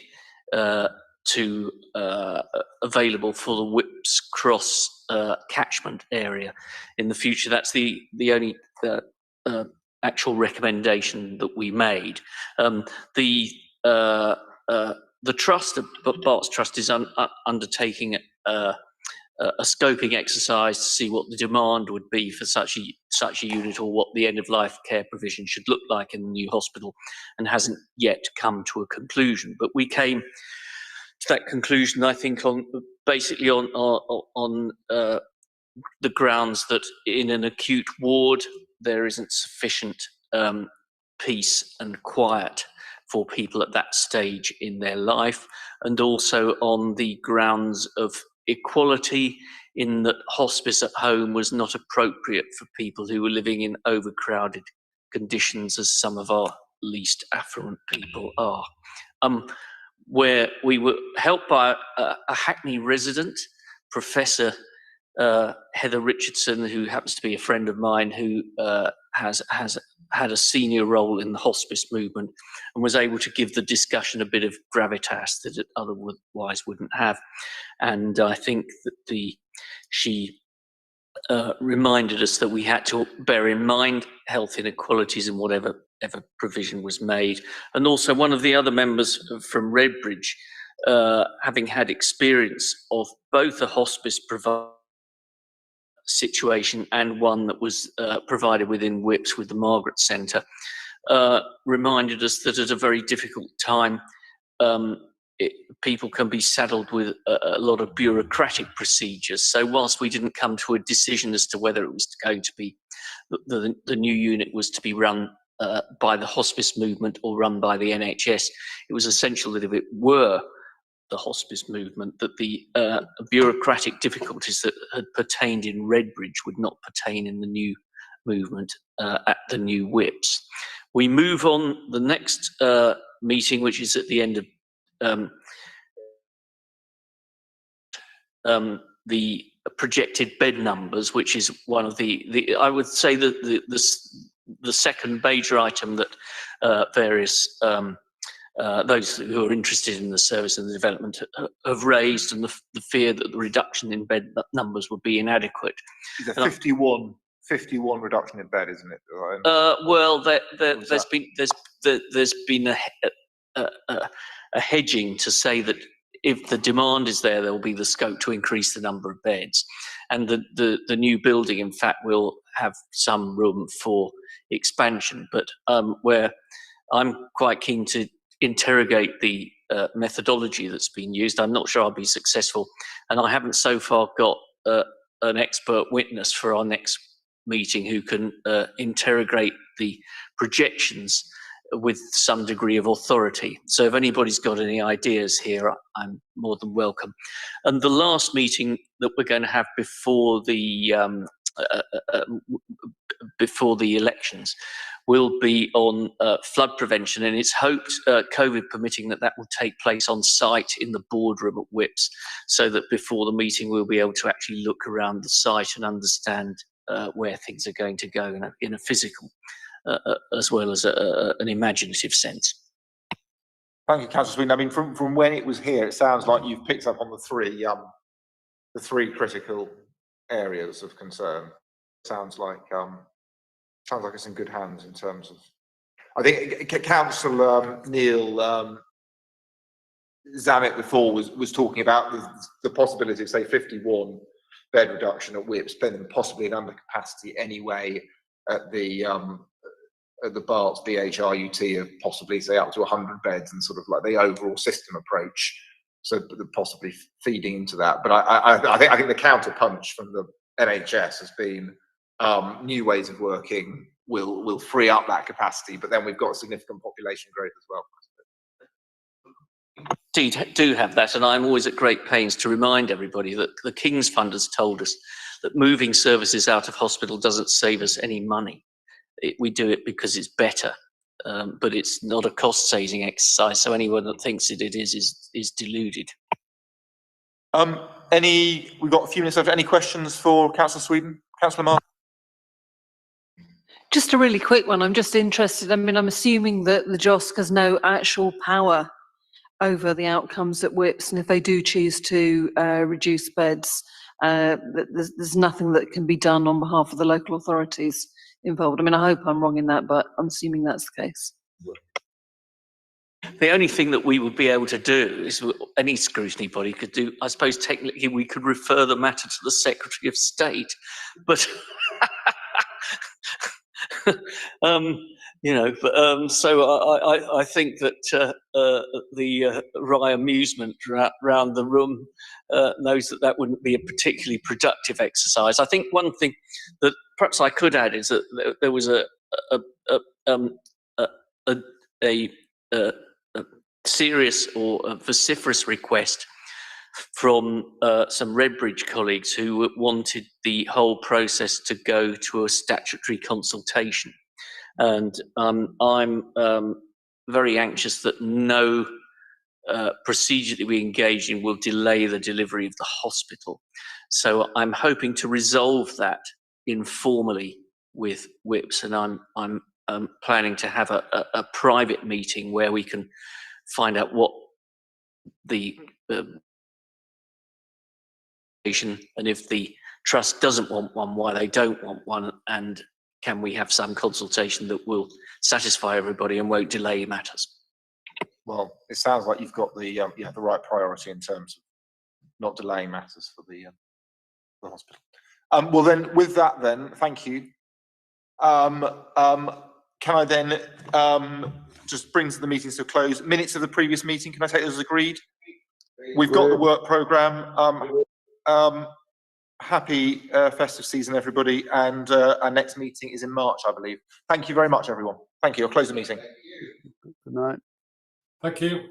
available for the Whipps Cross catchment area in the future. That's the only actual recommendation that we made. The trust, the Barts Trust, is undertaking a scoping exercise to see what the demand would be for such a unit, or what the end-of-life care provision should look like in the new hospital, and hasn't yet come to a conclusion. But we came to that conclusion, I think, basically on the grounds that in an acute ward there isn't sufficient peace and quiet for people at that stage in their life, and also on the grounds of equality, in that hospice at home was not appropriate for people who were living in overcrowded conditions, as some of our least affluent people are. Where we were helped by a Hackney resident, Professor Heather Richardson, who happens to be a friend of mine, who has had a senior role in the hospice movement, and was able to give the discussion a bit of gravitas that it otherwise wouldn't have. And I think that she reminded us that we had to bear in mind health inequalities in whatever provision was made. And also, one of the other members from Redbridge, having had experience of both a hospice situation and one that was provided within Whipps with the Margaret Centre, reminded us that at a very difficult time, people can be saddled with a lot of bureaucratic procedures. So whilst we didn't come to a decision as to whether it was going to be the new unit was to be run by the hospice movement or run by the NHS, it was essential that if it were the hospice movement, that the bureaucratic difficulties that had pertained in Redbridge would not pertain in the new movement at the new Whipps. We move on the next meeting, which is at the end of the projected bed numbers, which is one of the I would say that the second major item that various those who are interested in the service and the development have raised, and the fear that the reduction in bed numbers would be inadequate. It's a 51 reduction in bed, isn't it? Well, there's been a hedging to say that if the demand is there will be the scope to increase the number of beds, and the new building, in fact, will have some room for expansion, but where I'm quite keen to interrogate the methodology that's been used. I'm not sure I'll be successful, and I haven't so far got an expert witness for our next meeting who can interrogate the projections with some degree of authority. So if anybody's got any ideas here, I'm more than welcome. And the last meeting that we're going to have before the elections will be on flood prevention, and it's hoped, COVID permitting, that that will take place on site in the boardroom at Whipps, so that before the meeting we'll be able to actually look around the site and understand where things are going to go in a physical as well as an imaginative sense. Thank you, Councillor Sweden. I mean, from when it was here, it sounds like you've picked up on the three critical areas of concern. Sounds like it's in good hands in terms of. I think Councillor Neil Zammit before was talking about the possibility of, say, 51 bed reduction at Whipps, then possibly an undercapacity anyway at the Barts BHRUT of possibly, say, up to 100 beds, and sort of like the overall system approach, so possibly feeding into that. But I think the counter punch from the NHS has been new ways of working will free up that capacity, but then we've got significant population growth as well. Indeed, do have that, and I'm always at great pains to remind everybody that the King's Fund has told us that moving services out of hospital doesn't save us any money. We do it because it's better, but it's not a cost-saving exercise. So anyone that thinks it is deluded. We've got a few minutes left. Any questions for Councillor Sweden? Councillor Martin? Just a really quick one. I'm just interested. I mean, I'm assuming that the JHOSC has no actual power over the outcomes at Whipps, and if they do choose to reduce beds, there's nothing that can be done on behalf of the local authorities involved. I mean, I hope I'm wrong in that, but I'm assuming that's the case. The only thing that we would be able to do is, any scrutiny body could do, I suppose technically we could refer the matter to the Secretary of State, but you know, so I think that the wry amusement around the room knows that that wouldn't be a particularly productive exercise. I think one thing that perhaps I could add is that there was a serious or a vociferous request from some Redbridge colleagues who wanted the whole process to go to a statutory consultation. And I'm very anxious that no procedure that we engage in will delay the delivery of the hospital. So I'm hoping to resolve that informally with Whipps, and I'm planning to have a private meeting where we can find out what the and if the trust doesn't want one, why they don't want one, and can we have some consultation that will satisfy everybody and won't delay matters. Well, it sounds like you've got the right priority in terms of not delaying matters for the hospital. Well then, with that then, thank you. Can I then just bring the meeting to a close? Minutes of the previous meeting, can I take those as agreed? We've got the work programme. Happy festive season, everybody, and our next meeting is in March, I believe. Thank you very much, everyone. Thank you. I'll close the meeting. Good night. Thank you.